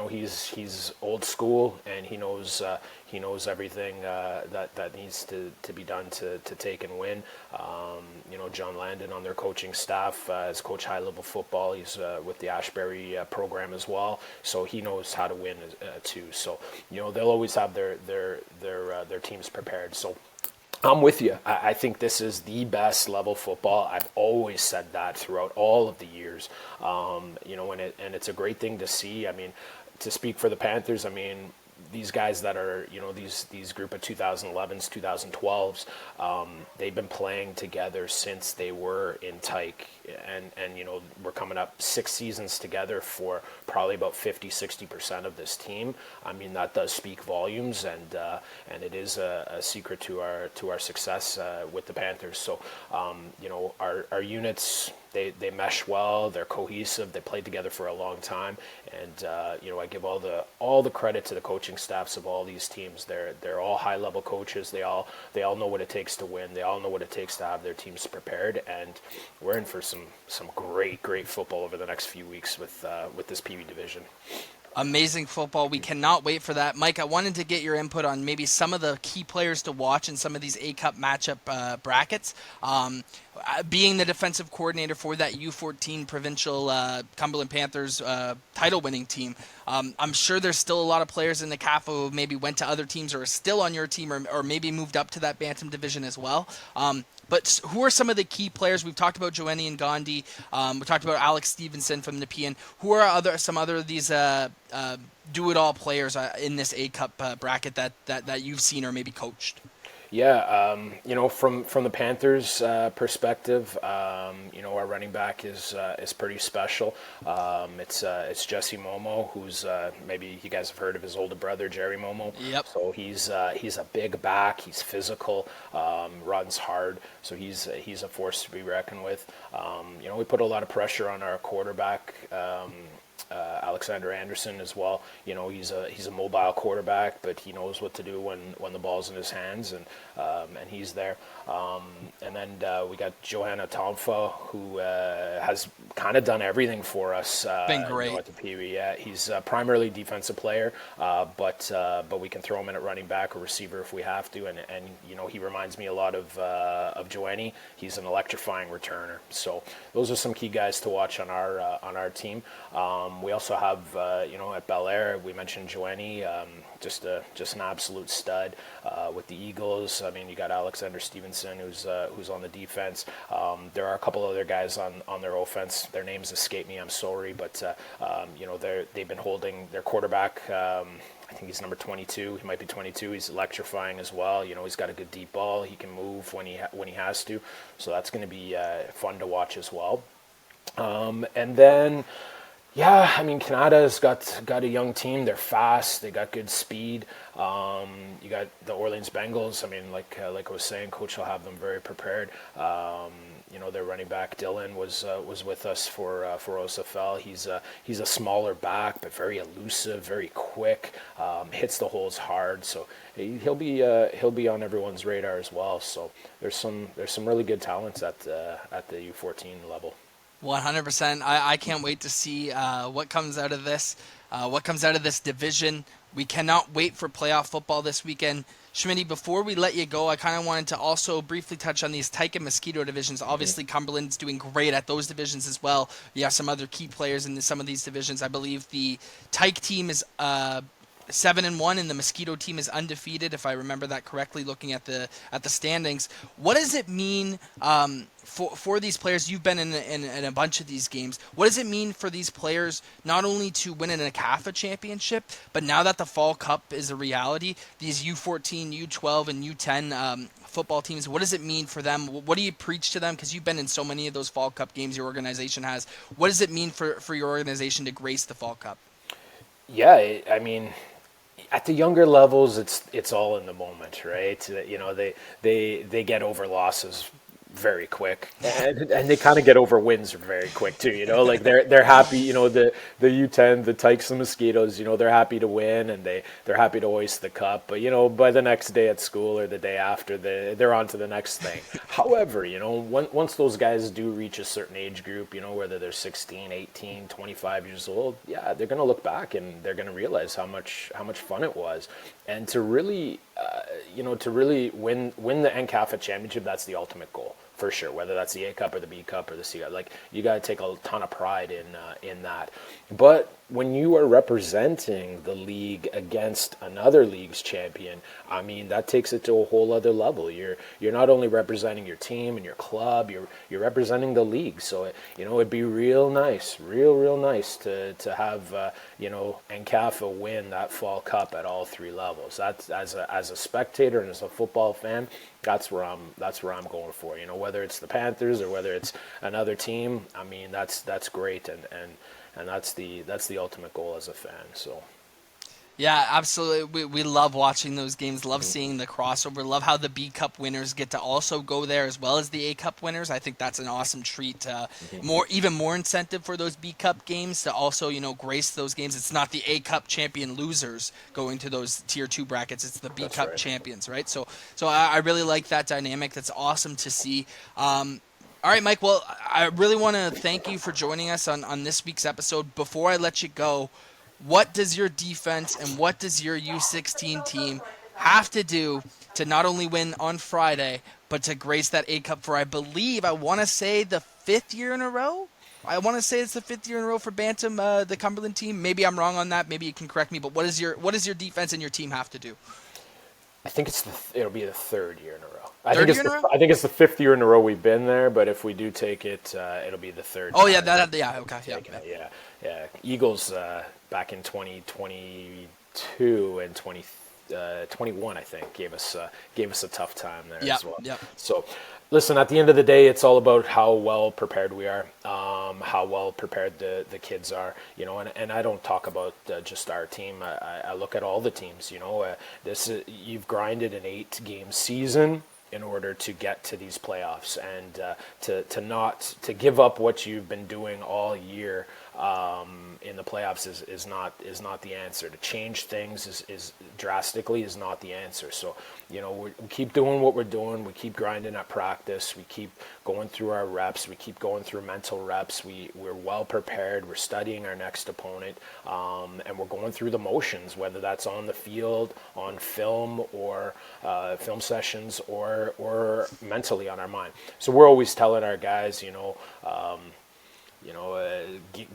He's old school, and he knows everything that needs to be done to take and win. John Landon on their coaching staff has coached high level football. He's with the Ashbury program as well, so he knows how to win too. So they'll always have their teams prepared. So I'm with you. I think this is the best level football. I've always said that throughout all of the years. And it's a great thing to see. I mean, to speak for the Panthers, I mean, these guys that are, these group of 2011s, 2012s, they've been playing together since they were in Tyke. And we're coming up 6 seasons together for probably about 50-60% of this team. I mean, that does speak volumes, and it is a secret to our success with the Panthers. So, our units, they mesh well, they're cohesive, they played together for a long time, and I give all the credit to the coaching staffs of all these teams. They're all high level coaches. They all know what it takes to win. They all know what it takes to have their teams prepared, and we're in for some great football over the next few weeks with this Peewee division. Amazing football. We cannot wait for that. Mike, I wanted to get your input on maybe some of the key players to watch in some of these A-Cup matchup brackets. Being the defensive coordinator for that U14 provincial Cumberland Panthers title-winning team, I'm sure there's still a lot of players in the CAFA who maybe went to other teams or are still on your team or maybe moved up to that Bantam division as well. But who are some of the key players? We've talked about Joanie and Gandhi. We talked about Alex Stevenson from Nepean. Who are some other of these do-it-all players in this A-Cup bracket that you've seen or maybe coached? Yeah, from the Panthers' perspective, our running back is pretty special. It's Jesse Momo, who's maybe you guys have heard of his older brother Jerry Momo. Yep. So he's a big back. He's physical, runs hard. So he's a force to be reckoned with. We put a lot of pressure on our quarterback. Alexander Anderson as well. He's a mobile quarterback, but he knows what to do when the ball's in his hands, and he's there. And then we got Johanna Tomfa, who has kind of done everything for us. Been great at the Peewee. Yeah, he's primarily defensive player, but we can throw him in at running back or receiver if we have to. And he reminds me a lot of Joanie. He's an electrifying returner. So those are some key guys to watch on our team. We also have, at Bel Air, we mentioned Joanie, just an absolute stud. With the Eagles, I mean, you got Alexander Stevenson, who's on the defense. There are a couple other guys on their offense. Their names escape me. I'm sorry, but they've been holding their quarterback. I think he's number 22. He might be 22. He's electrifying as well. He's got a good deep ball. He can move when he has to. So that's going to be fun to watch as well. And then, yeah, I mean, Canada's got a young team. They're fast. They got good speed. You got the Orleans Bengals. I mean, like I was saying, coach will have them very prepared. Their running back Dylan was with us for OFSL. He's a smaller back, but very elusive, very quick. Hits the holes hard. So he'll be on everyone's radar as well. So there's some really good talents at the U14 level. 100%. I can't wait to see what comes out of this, what comes out of this division. We cannot wait for playoff football this weekend. Schmitty, before we let you go, I kind of wanted to also briefly touch on these Tyke and Mosquito divisions. Obviously, Cumberland's doing great at those divisions as well. You have some other key players in some of these divisions. I believe the Tyke team is 7-1, and the Mosquito team is undefeated, if I remember that correctly. Looking at the standings, what does it mean for these players? You've been in a bunch of these games. What does it mean for these players not only to win an ACAFA championship, but now that the Fall Cup is a reality, these U14, U12, and U10 football teams, what does it mean for them? What do you preach to them? Because you've been in so many of those Fall Cup games your organization has. What does it mean for your organization to grace the Fall Cup? Yeah, I mean, at the younger levels, it's all in the moment, right? You know, they get over losses very quick, and they kind of get over wins very quick too. You know, like they're happy. You know, the U10, the Tykes and Mosquitoes. You know, they're happy to win, and they're happy to hoist the cup. But you know, by the next day at school or the day after, they're on to the next thing. However, you know, once those guys do reach a certain age group, you know, whether they're 16, 18, 25 years old, yeah, they're gonna look back and they're gonna realize how much fun it was, and to really, to really win the NCAFA championship, that's the ultimate goal. For sure, whether that's the A Cup or the B Cup or the C Cup, like you got to take a ton of pride in that. But when you are representing the league against another league's champion, I mean that takes it to a whole other level. You're not only representing your team and your club, you're representing the league. So it'd be real nice to have NCAFA win that Fall Cup at all three levels. That's as a spectator and as a football fan. That's where I'm going for. You know, whether it's the Panthers or whether it's another team, I mean that's great, and that's the ultimate goal as a fan. So. Yeah, absolutely. We love watching those games, love seeing the crossover, love how the B Cup winners get to also go there as well as the A Cup winners. I think that's an awesome treat. Even more incentive for those B Cup games to also, grace those games. It's not the A Cup champion losers going to those Tier 2 brackets. It's the B Cup champions, right? So I really like that dynamic. That's awesome to see. All right, Mike. Well, I really want to thank you for joining us on this week's episode. Before I let you go, what does your defense and what does your U16 team have to do to not only win on Friday, but to grace that A Cup for, I want to say the 5th year in a row? I want to say it's the 5th year in a row for Bantam, the Cumberland team. Maybe I'm wrong on that. Maybe you can correct me. But what does your defense and your team have to do? I think it'll be the 3rd year in a row. I think it's the 5th year in a row we've been there, but if we do take it, it'll be the 3rd. Oh yeah, yeah. Eagles back in 2022 and 2021, I think, gave us a tough time there as well. Yep. So, listen, at the end of the day, it's all about how well prepared we are, how well prepared the kids are, and I don't talk about just our team. I look at all the teams. You've grinded an 8-game season in order to get to these playoffs, and to give up what you've been doing all year in the playoffs is not the answer. To change things is drastically is not the answer. So we keep doing what we're doing. We keep grinding at practice. We keep going through our reps. We keep going through mental reps. We're well prepared. We're studying our next opponent, and we're going through the motions, whether that's on the field, on film, or film sessions, or mentally on our mind. So we're always telling our guys,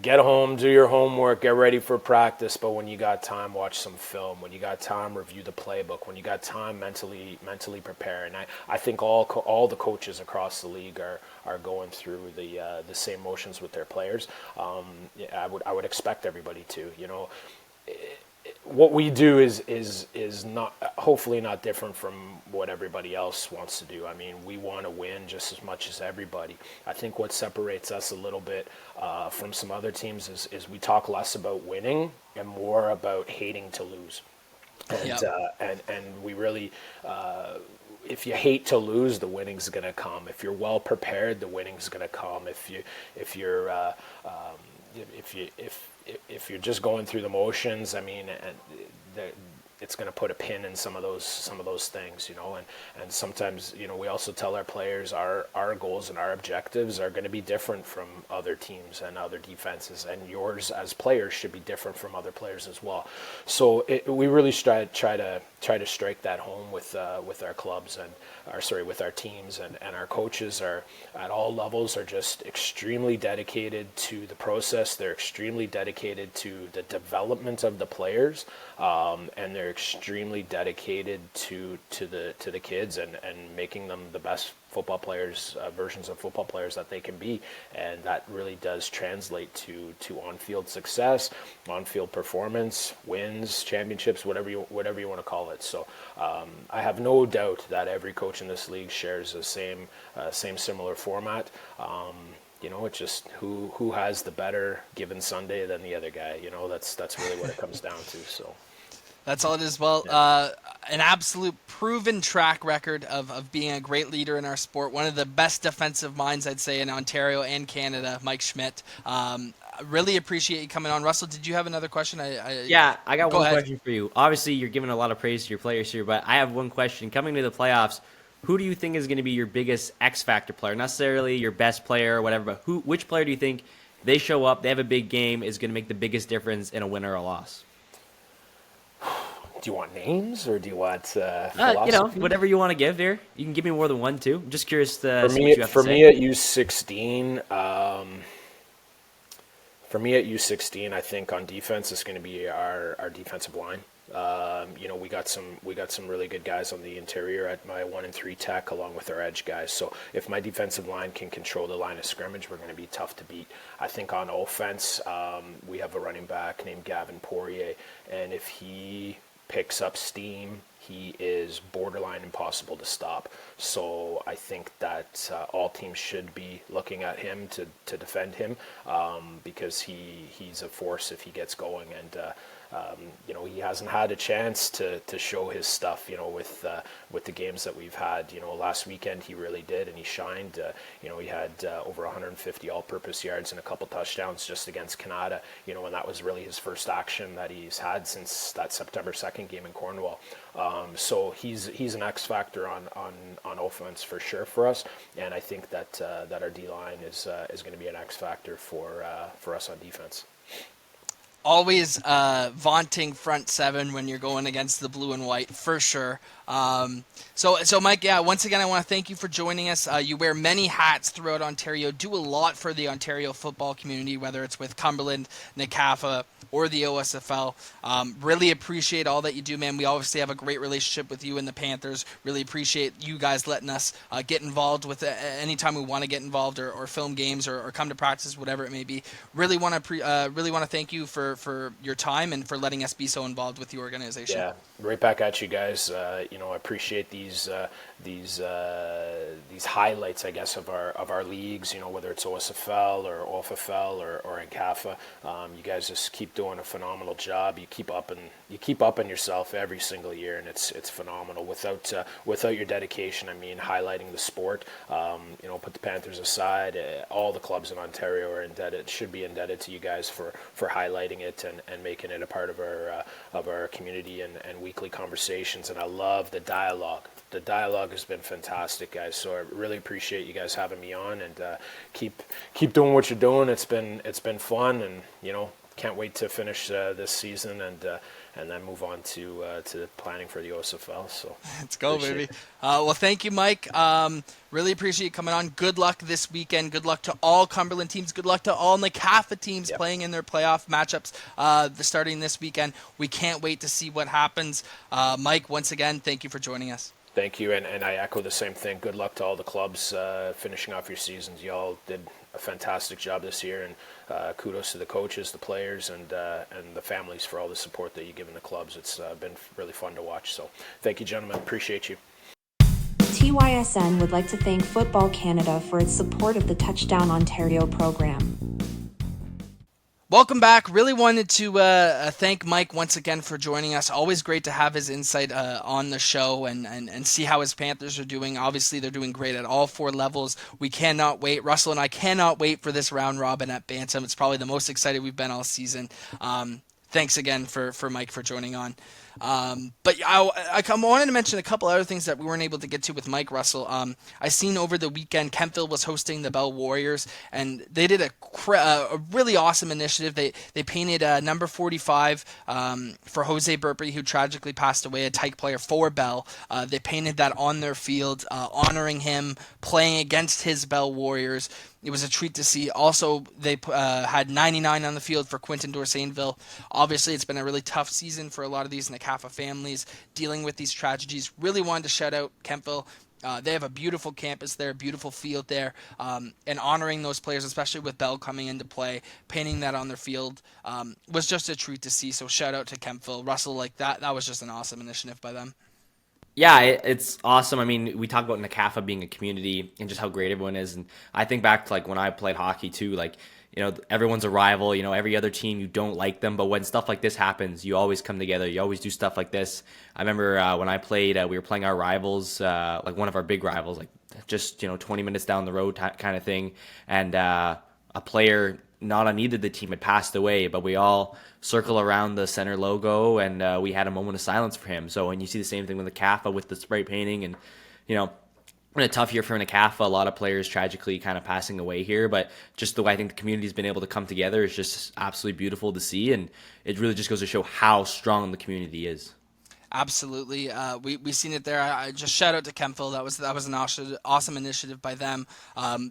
get home, do your homework, get ready for practice. But when you got time, watch some film. When you got time, review the playbook. When you got time, mentally prepare. And I think all the coaches across the league are going through the same motions with their players. I would expect everybody to. what we do is not, hopefully not different from what everybody else wants to do. I mean, we want to win just as much as everybody. I think what separates us a little bit from some other teams is we talk less about winning and more about hating to lose. And and we really, if you hate to lose, the winning's going to come. If you're well prepared, the winning's going to come. If you're just going through the motions, I mean, it's going to put a pin in some of those things, you know. And sometimes, you know, we also tell our players our goals and our objectives are going to be different from other teams and other defenses, and yours as players should be different from other players as well. So we really try to strike that home with our clubs and with our teams, and our coaches are at all levels are just extremely dedicated to the process. They're extremely dedicated to the development of the players, and they're extremely dedicated to the kids and making them the best football players, versions of football players that they can be. And that really does translate to on-field success, on-field performance, wins, championships, whatever you want to call it. So I have no doubt that every coach in this league shares the same similar format. You know, it's just who has the better given Sunday than the other guy. You know, that's really what it comes down to. So. That's all it is. Well, an absolute proven track record of being a great leader in our sport. One of the best defensive minds, I'd say, in Ontario and Canada, Mike Schmidt. Really appreciate you coming on. Russell, did you have another question? I got one question for you. Obviously, you're giving a lot of praise to your players here, but I have one question. Coming to the playoffs, who do you think is going to be your biggest X factor player? Not necessarily your best player or whatever, but which player do you think they show up, they have a big game, is going to make the biggest difference in a win or a loss? Do you want names or do you want philosophy? You know, whatever you want to give here. You can give me more than one, too. I'm just curious to for see me, what you have for to say. me at U16, I think on defense it's going to be our defensive line. You know, we got some really good guys on the interior at my 1 and 3 tech, along with our edge guys. So if my defensive line can control the line of scrimmage, we're going to be tough to beat. I think on offense, we have a running back named Gavin Poirier, and if he picks up steam, he is borderline impossible to stop. So I think that all teams should be looking at him to defend him, because he's a force if he gets going. And you know, he hasn't had a chance to show his stuff, you know, with the games that we've had. You know, last weekend he really did, and he shined. You know, he had over 150 all-purpose yards and a couple touchdowns just against Canada, you know, and that was really his first action that he's had since that September 2nd game in Cornwall. So he's an X factor on offense for sure for us, and I think that our D-line is going to be an X factor for us on defense. Always vaunting front seven when you're going against the blue and white, for sure. So Mike, once again, I want to thank you for joining us. You wear many hats throughout Ontario, do a lot for the Ontario football community, whether it's with Cumberland, NCAFA, or the OSFL. Really appreciate all that you do, man. We obviously have a great relationship with you and the Panthers. Really appreciate you guys letting us get involved with anytime we want to get involved or film games or come to practice, whatever it may be. Really want to thank you for your time and for letting us be so involved with the organization. Yeah, right back at you guys. You know, I appreciate these highlights, I guess, of our leagues. You know, whether it's OSFL or OFSL or NCAFA. You guys just keep doing a phenomenal job. You keep upping yourself every single year, and it's phenomenal. Without your dedication, I mean, highlighting the sport. You know, put the Panthers aside. All the clubs in Ontario should be indebted to you guys for highlighting it and making it a part of our community and weekly conversations. And I love the dialogue. The dialogue has been fantastic, guys. So I really appreciate you guys having me on, and keep doing what you're doing. It's been fun, and you know, can't wait to finish this season and then move on to planning for the OSFL. So let's go, baby. Well, thank you, Mike. Really appreciate you coming on. Good luck this weekend. Good luck to all Cumberland teams. Good luck to all NCAFA teams playing in their playoff matchups starting this weekend. We can't wait to see what happens. Mike, once again, thank you for joining us. Thank you, and I echo the same thing. Good luck to all the clubs finishing off your seasons. Y'all did a a fantastic job this year, and kudos to the coaches, the players, and the families for all the support that you give in the clubs. It's been really fun to watch. So thank you, gentlemen. Appreciate you. TYSN would like to thank Football Canada for its support of the TouchDown Ontario program. Welcome back. Really wanted to thank Mike once again for joining us. Always great to have his insight on the show and see how his Panthers are doing. Obviously, they're doing great at all 4 levels. We cannot wait. Russell and I cannot wait for this round robin at Bantam. It's probably the most excited we've been all season. Thanks again for Mike for joining on. But I wanted to mention a couple other things that we weren't able to get to with Mike, Russell. I seen over the weekend Kemptville was hosting the Bell Warriors, and they did a really awesome initiative. They painted number 45 for Jose Burpee, who tragically passed away, a Tyke player for Bell. They painted that on their field, honoring him, playing against his Bell Warriors. It was a treat to see. Also, they had 99 on the field for Quinton Dorsainville. Obviously, it's been a really tough season for a lot of these NCAFA families dealing with these tragedies. Really wanted to shout out Kemptville. They have a beautiful campus there, beautiful field there, and honoring those players, especially with Bell coming into play, painting that on their field, was just a treat to see. So shout out to Kemptville. Russell, like that was just an awesome initiative by them. Yeah, it's awesome. I mean, we talk about NCAFA being a community and just how great everyone is. And I think back to like when I played hockey too, like, you know, everyone's a rival, you know, every other team, you don't like them. But when stuff like this happens, you always come together. You always do stuff like this. I remember when I played, we were playing our rivals, like one of our big rivals, like just, 20 minutes down the road kind of thing. And a player not on either the team had passed away, but we all circle around the center logo, and we had a moment of silence for him. So when you see the same thing with the CAFA with the spray painting, and in a tough year for NCAFA, a lot of players tragically kind of passing away here, but just the way I think the community's been able to come together is just absolutely beautiful to see, and it really just goes to show how strong the community is. Absolutely. We seen it there. I just shout out to Kemptville. That was an awesome initiative by them.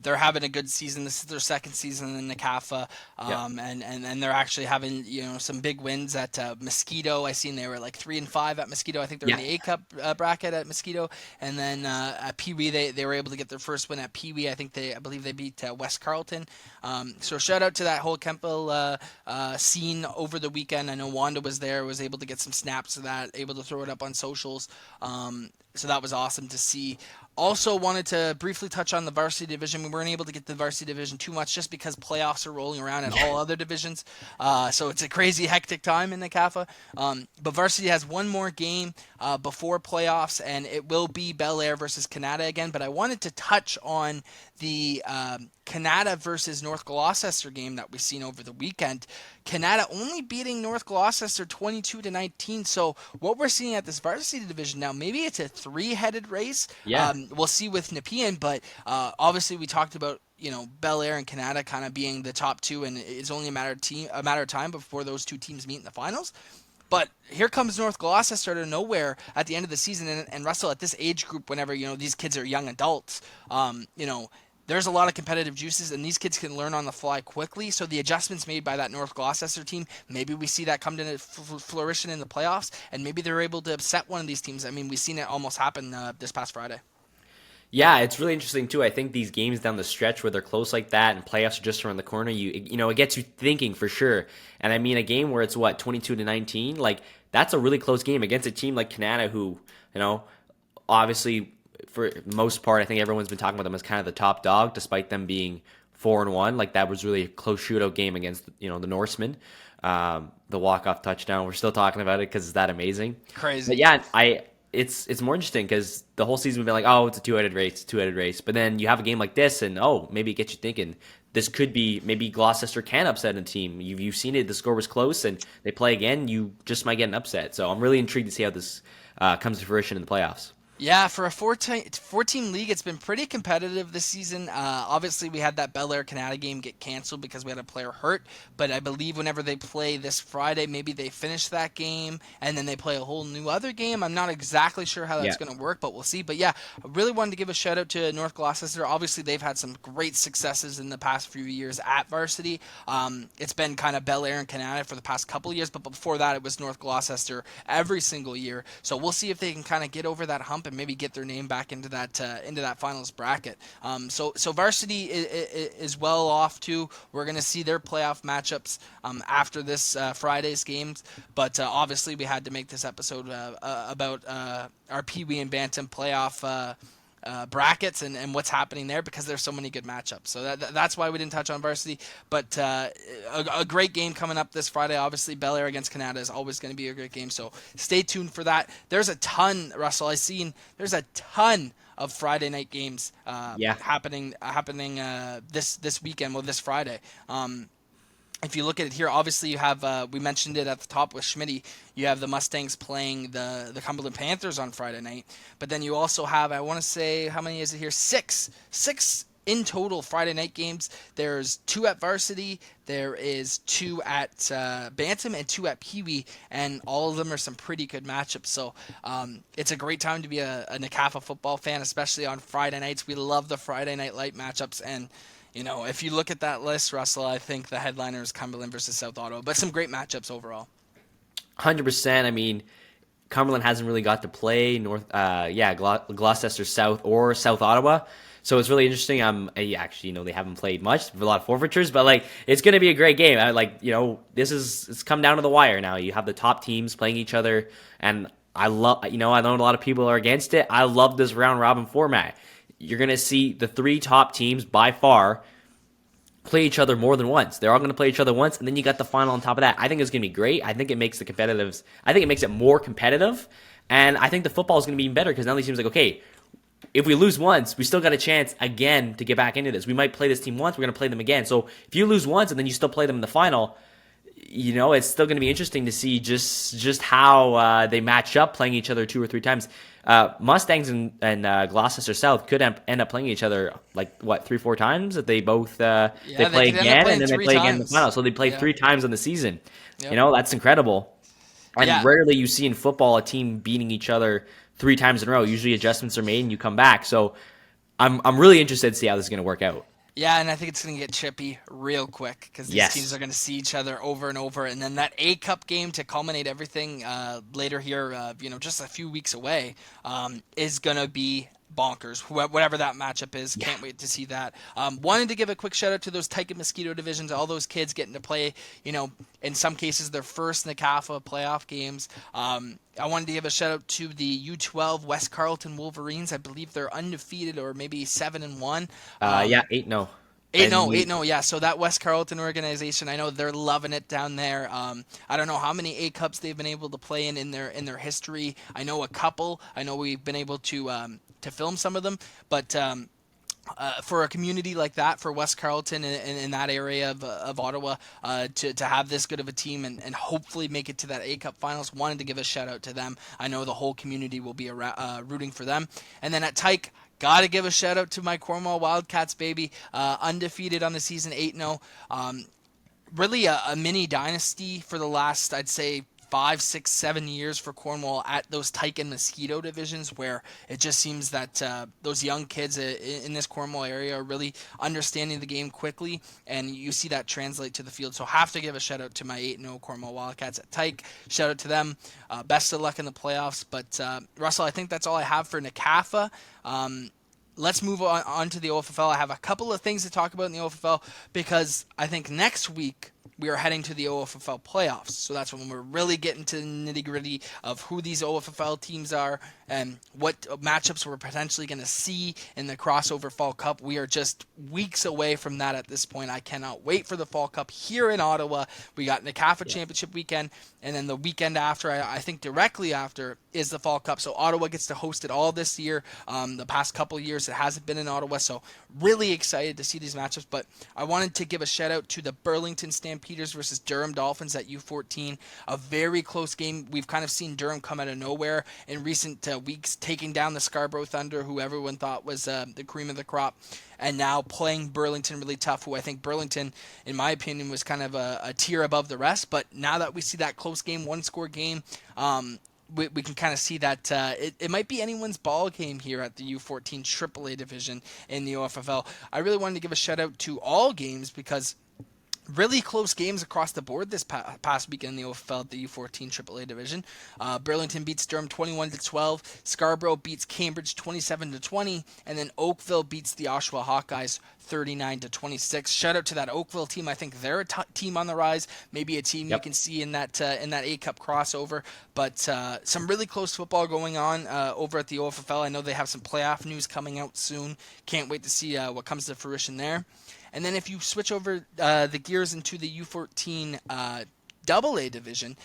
They're having a good season. This is their second season in the CAFA. And they're actually having, some big wins at Mosquito. I seen they were like 3-5 at Mosquito. I think they're in the A Cup bracket at Mosquito. And then at Peewee, they were able to get their first win at Peewee. I believe they beat West Carleton. So shout out to that whole Kemptville scene over the weekend. I know Wanda was there, was able to get some snaps of that, able to throw it up on socials. So that was awesome to see. Also wanted to briefly touch on the varsity division. We weren't able to get the varsity division too much just because playoffs are rolling around in all other divisions. So it's a crazy, hectic time in the CAFA. But varsity has one more game before playoffs, and it will be Bel Air versus Canada again. But I wanted to touch on the Canada versus North Gloucester game that we've seen over the weekend. Canada only beating North Gloucester 22-19. So what we're seeing at this varsity division now, maybe it's a 3-headed race. Yeah. We'll see with Nepean, but obviously we talked about Bel Air and Canada kind of being the top two, and it's only a matter of time before those two teams meet in the finals. But here comes North Gloucester out of nowhere at the end of the season, and Russell, at this age group, whenever these kids are young adults, there's a lot of competitive juices, and these kids can learn on the fly quickly. So the adjustments made by that North Gloucester team, maybe we see that come to fruition in the playoffs, and maybe they're able to upset one of these teams. I mean, we've seen it almost happen this past Friday. Yeah, it's really interesting too. I think these games down the stretch where they're close like that and playoffs are just around the corner, it gets you thinking for sure. And I mean, a game where it's 22-19, like that's a really close game against a team like Canada, who obviously for the most part, I think everyone's been talking about them as kind of the top dog, despite them being 4-1. Like that was really a close shootout game against the Norsemen. The walk-off touchdown, we're still talking about it because it's that amazing. Crazy. But yeah, it's more interesting because the whole season we've been like, oh, it's a two-headed race. But then you have a game like this, and maybe it gets you thinking this could be, maybe Gloucester can upset a team. You've seen it, the score was close, and they play again, you just might get an upset. So I'm really intrigued to see how this comes to fruition in the playoffs. Yeah, for a four-team league, it's been pretty competitive this season. Obviously, we had that Bel Air Canada game get canceled because we had a player hurt. But I believe whenever they play this Friday, maybe they finish that game and then they play a whole new other game. I'm not exactly sure how that's going to work, but we'll see. But yeah, I really wanted to give a shout out to North Gloucester. Obviously, they've had some great successes in the past few years at varsity. It's been kind of Bel Air and Canada for the past couple of years, but before that, it was North Gloucester every single year. So we'll see if they can kind of get over that hump and maybe get their name back into that finals bracket. So varsity is well off too. We're going to see their playoff matchups after this Friday's games, but obviously we had to make this episode about our Peewee and Bantam playoff brackets and what's happening there, because there's so many good matchups. So that's why we didn't touch on varsity. But a great game coming up this Friday. Obviously, Bel Air against Canada is always going to be a great game. So stay tuned for that. There's a ton, Russell. There's a ton of Friday night games happening this weekend. Well, this Friday. If you look at it here, obviously you have, we mentioned it at the top with Schmitty, you have the Mustangs playing the Cumberland Panthers on Friday night. But then you also have, I want to say, how many is it here? Six in total Friday night games. There's 2 at varsity, there is 2 at Bantam, and 2 at Peewee, and all of them are some pretty good matchups. So it's a great time to be a NCAFA football fan, especially on Friday nights. We love the Friday night light matchups, and if you look at that list, Russell, I think the headliner is Cumberland versus South Ottawa, but some great matchups overall. 100%. I mean, Cumberland hasn't really got to play Gloucester South or South Ottawa, so it's really interesting. Actually, they haven't played much, a lot of forfeitures, but it's going to be a great game. It's come down to the wire now. You have the top teams playing each other, and I know a lot of people are against it. I love this round robin format. You're going to see the 3 top teams by far play each other more than once. They're all going to play each other once, and then you got the final on top of that. I think it's going to be great. I think it makes it more competitive, and I think the football is going to be even better, because now these teams okay, if we lose once, we still got a chance again to get back into this. We might play this team once, we're going to play them again. So if you lose once and then you still play them in the final, it's still going to be interesting to see just how they match up playing each other 2 or 3 times. Mustangs and Gloucester South could end up playing each other 3-4 times if they both they play again and then they play again in the final. So they play 3 times in the season. Yep. That's incredible. And rarely you see in football a team beating each other 3 times in a row. Usually adjustments are made and you come back. So I'm really interested to see how this is going to work out. Yeah, and I think it's going to get chippy real quick, because these teams are going to see each other over and over. And then that A-Cup game to culminate everything later here, just a few weeks away, is going to be bonkers, whatever that matchup is. Can't wait to see that. Wanted to give a quick shout out to those Tyke and Mosquito divisions, all those kids getting to play, in some cases their first NCAFA playoff games. I wanted to give a shout out to the U12 West Carleton Wolverines. I believe they're undefeated, or maybe 7-1. 8-0. 8-0, yeah. So that West Carleton organization, I know they're loving it down there. I don't know how many A-Cups they've been able to play in their history. I know a couple. I know we've been able to film some of them, but for a community like that, for West Carleton and in that area of Ottawa, to have this good of a team and hopefully make it to that A-Cup finals, wanted to give a shout out to them. I know the whole community will be rooting for them. And then at Tyke, got to give a shout out to my Cornwall Wildcats, baby. Undefeated on the season, 8-0. Really a mini dynasty for the last, I'd say, 5, 6, 7 years for Cornwall at those Tyke and Mosquito divisions, where it just seems that those young kids in this Cornwall area are really understanding the game quickly, and you see that translate to the field. So have to give a shout out to my 8-0 Cornwall Wildcats at Tyke. Shout out to them. Best of luck in the playoffs. But Russell, I think that's all I have for NCAFA. Let's move on to the OFSL. I have a couple of things to talk about in the OFSL, because I think next week we are heading to the OFSL playoffs. So that's when we're really getting to the nitty-gritty of who these OFSL teams are and what matchups we're potentially going to see in the crossover Fall Cup. We are just weeks away from that at this point. I cannot wait for the Fall Cup here in Ottawa. We got NCAFA Championship weekend, and then the weekend after, I think directly after, is the Fall Cup. So Ottawa gets to host it all this year. The past couple years it hasn't been in Ottawa, so really excited to see these matchups. But I wanted to give a shout out to the Burlington Stampeders versus Durham Dolphins at U14. A very close game. We've kind of seen Durham come out of nowhere in recent weeks, taking down the Scarborough Thunder, who everyone thought was the cream of the crop, and now playing Burlington really tough, who I think Burlington, in my opinion, was kind of a tier above the rest. But now that we see that close game, one-score game, we can kind of see that it might be anyone's ball game here at the U14 AAA division in the OFSL. I really wanted to give a shout out to all games, because Really close games across the board this past weekend in the OFL at the U14 AAA division. Burlington beats Durham 21-12. Scarborough beats Cambridge 27-20, and then Oakville beats the Oshawa Hawkeyes 39-26. Shout out to that Oakville team. I think they're a team on the rise. Maybe a team you can see in that A Cup crossover. But some really close football going on over at the OFL. I know they have some playoff news coming out soon. Can't wait to see what comes to fruition there. And then if you switch over the gears into the U14 AA division,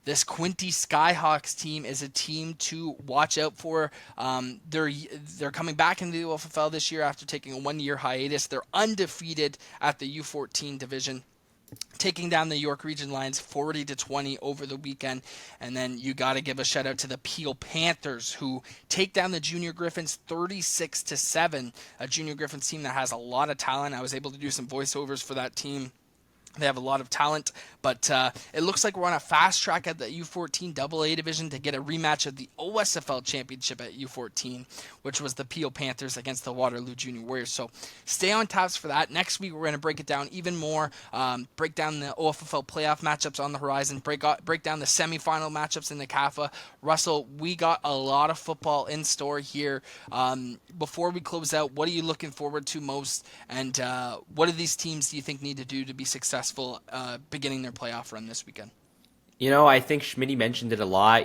this Quinte Skyhawks team is a team to watch out for. They're coming back into the OFL this year after taking a 1-year hiatus. They're undefeated at the U14 division, taking down the York Region Lions 40-20 over the weekend. And then you got to give a shout out to the Peel Panthers, who take down the Junior Griffins 36-7, a Junior Griffins team that has a lot of talent. I was able to do some voiceovers for that team. They have a lot of talent, but it looks like we're on a fast track at the U14 AA division to get a rematch of the OSFL championship at U14, which was the Peel Panthers against the Waterloo Junior Warriors. So stay on taps for that. Next week, we're going to break it down even more, break down the OFFL playoff matchups on the horizon, break down the semifinal matchups in the CAFA. Russell, we got a lot of football in store here. Before we close out, what are you looking forward to most, and what do these teams do you think need to do to be successful beginning their playoff run this weekend? I think Schmitty mentioned it a lot.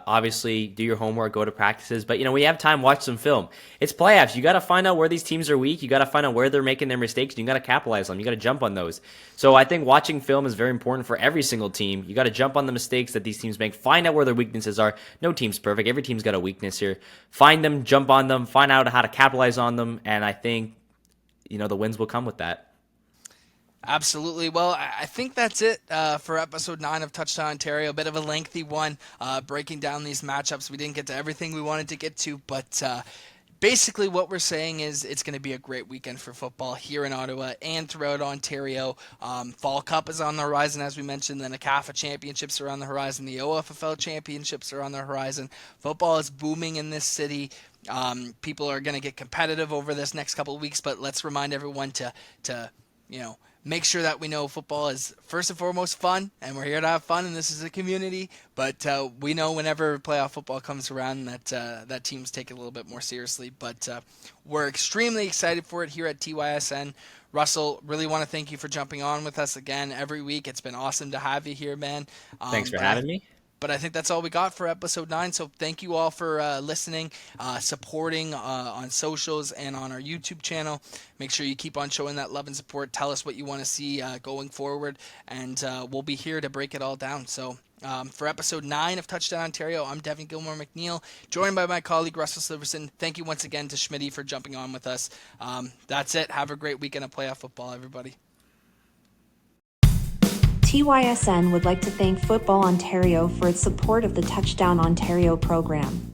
Obviously do your homework, go to practices, but when you have time, watch some film. It's playoffs. You got to find out where these teams are weak. You got to find out where they're making their mistakes, and you got to capitalize on them. You got to jump on those. So I think watching film is very important for every single team. You got to jump on the mistakes that these teams make. Find out where their weaknesses are. No team's perfect. Every team's got a weakness here. Find them, jump on them, find out how to capitalize on them, and I think the wins will come with that. Absolutely. Well, I think that's it for episode 9 of Touchdown Ontario. A bit of a lengthy one, breaking down these matchups. We didn't get to everything we wanted to get to, but basically what we're saying is it's going to be a great weekend for football here in Ottawa and throughout Ontario. Fall Cup is on the horizon, as we mentioned. Then the CAFA championships are on the horizon. The OFFL championships are on the horizon. Football is booming in this city. People are going to get competitive over this next couple of weeks, but let's remind everyone to make sure that we know football is first and foremost fun, and we're here to have fun, and this is a community. But we know whenever playoff football comes around that teams take it a little bit more seriously. But we're extremely excited for it here at TYSN. Russell, really want to thank you for jumping on with us again every week. It's been awesome to have you here, man. Thanks for having me. But I think that's all we got for episode 9. So thank you all for listening, supporting on socials and on our YouTube channel. Make sure you keep on showing that love and support. Tell us what you want to see going forward, and we'll be here to break it all down. So for episode 9 of Touchdown Ontario, I'm Devin Gilmore McNeil, joined by my colleague Russell Silverson. Thank you once again to Schmitty for jumping on with us. That's it. Have a great weekend of playoff football, everybody. TYSN would like to thank Football Ontario for its support of the Touchdown Ontario program.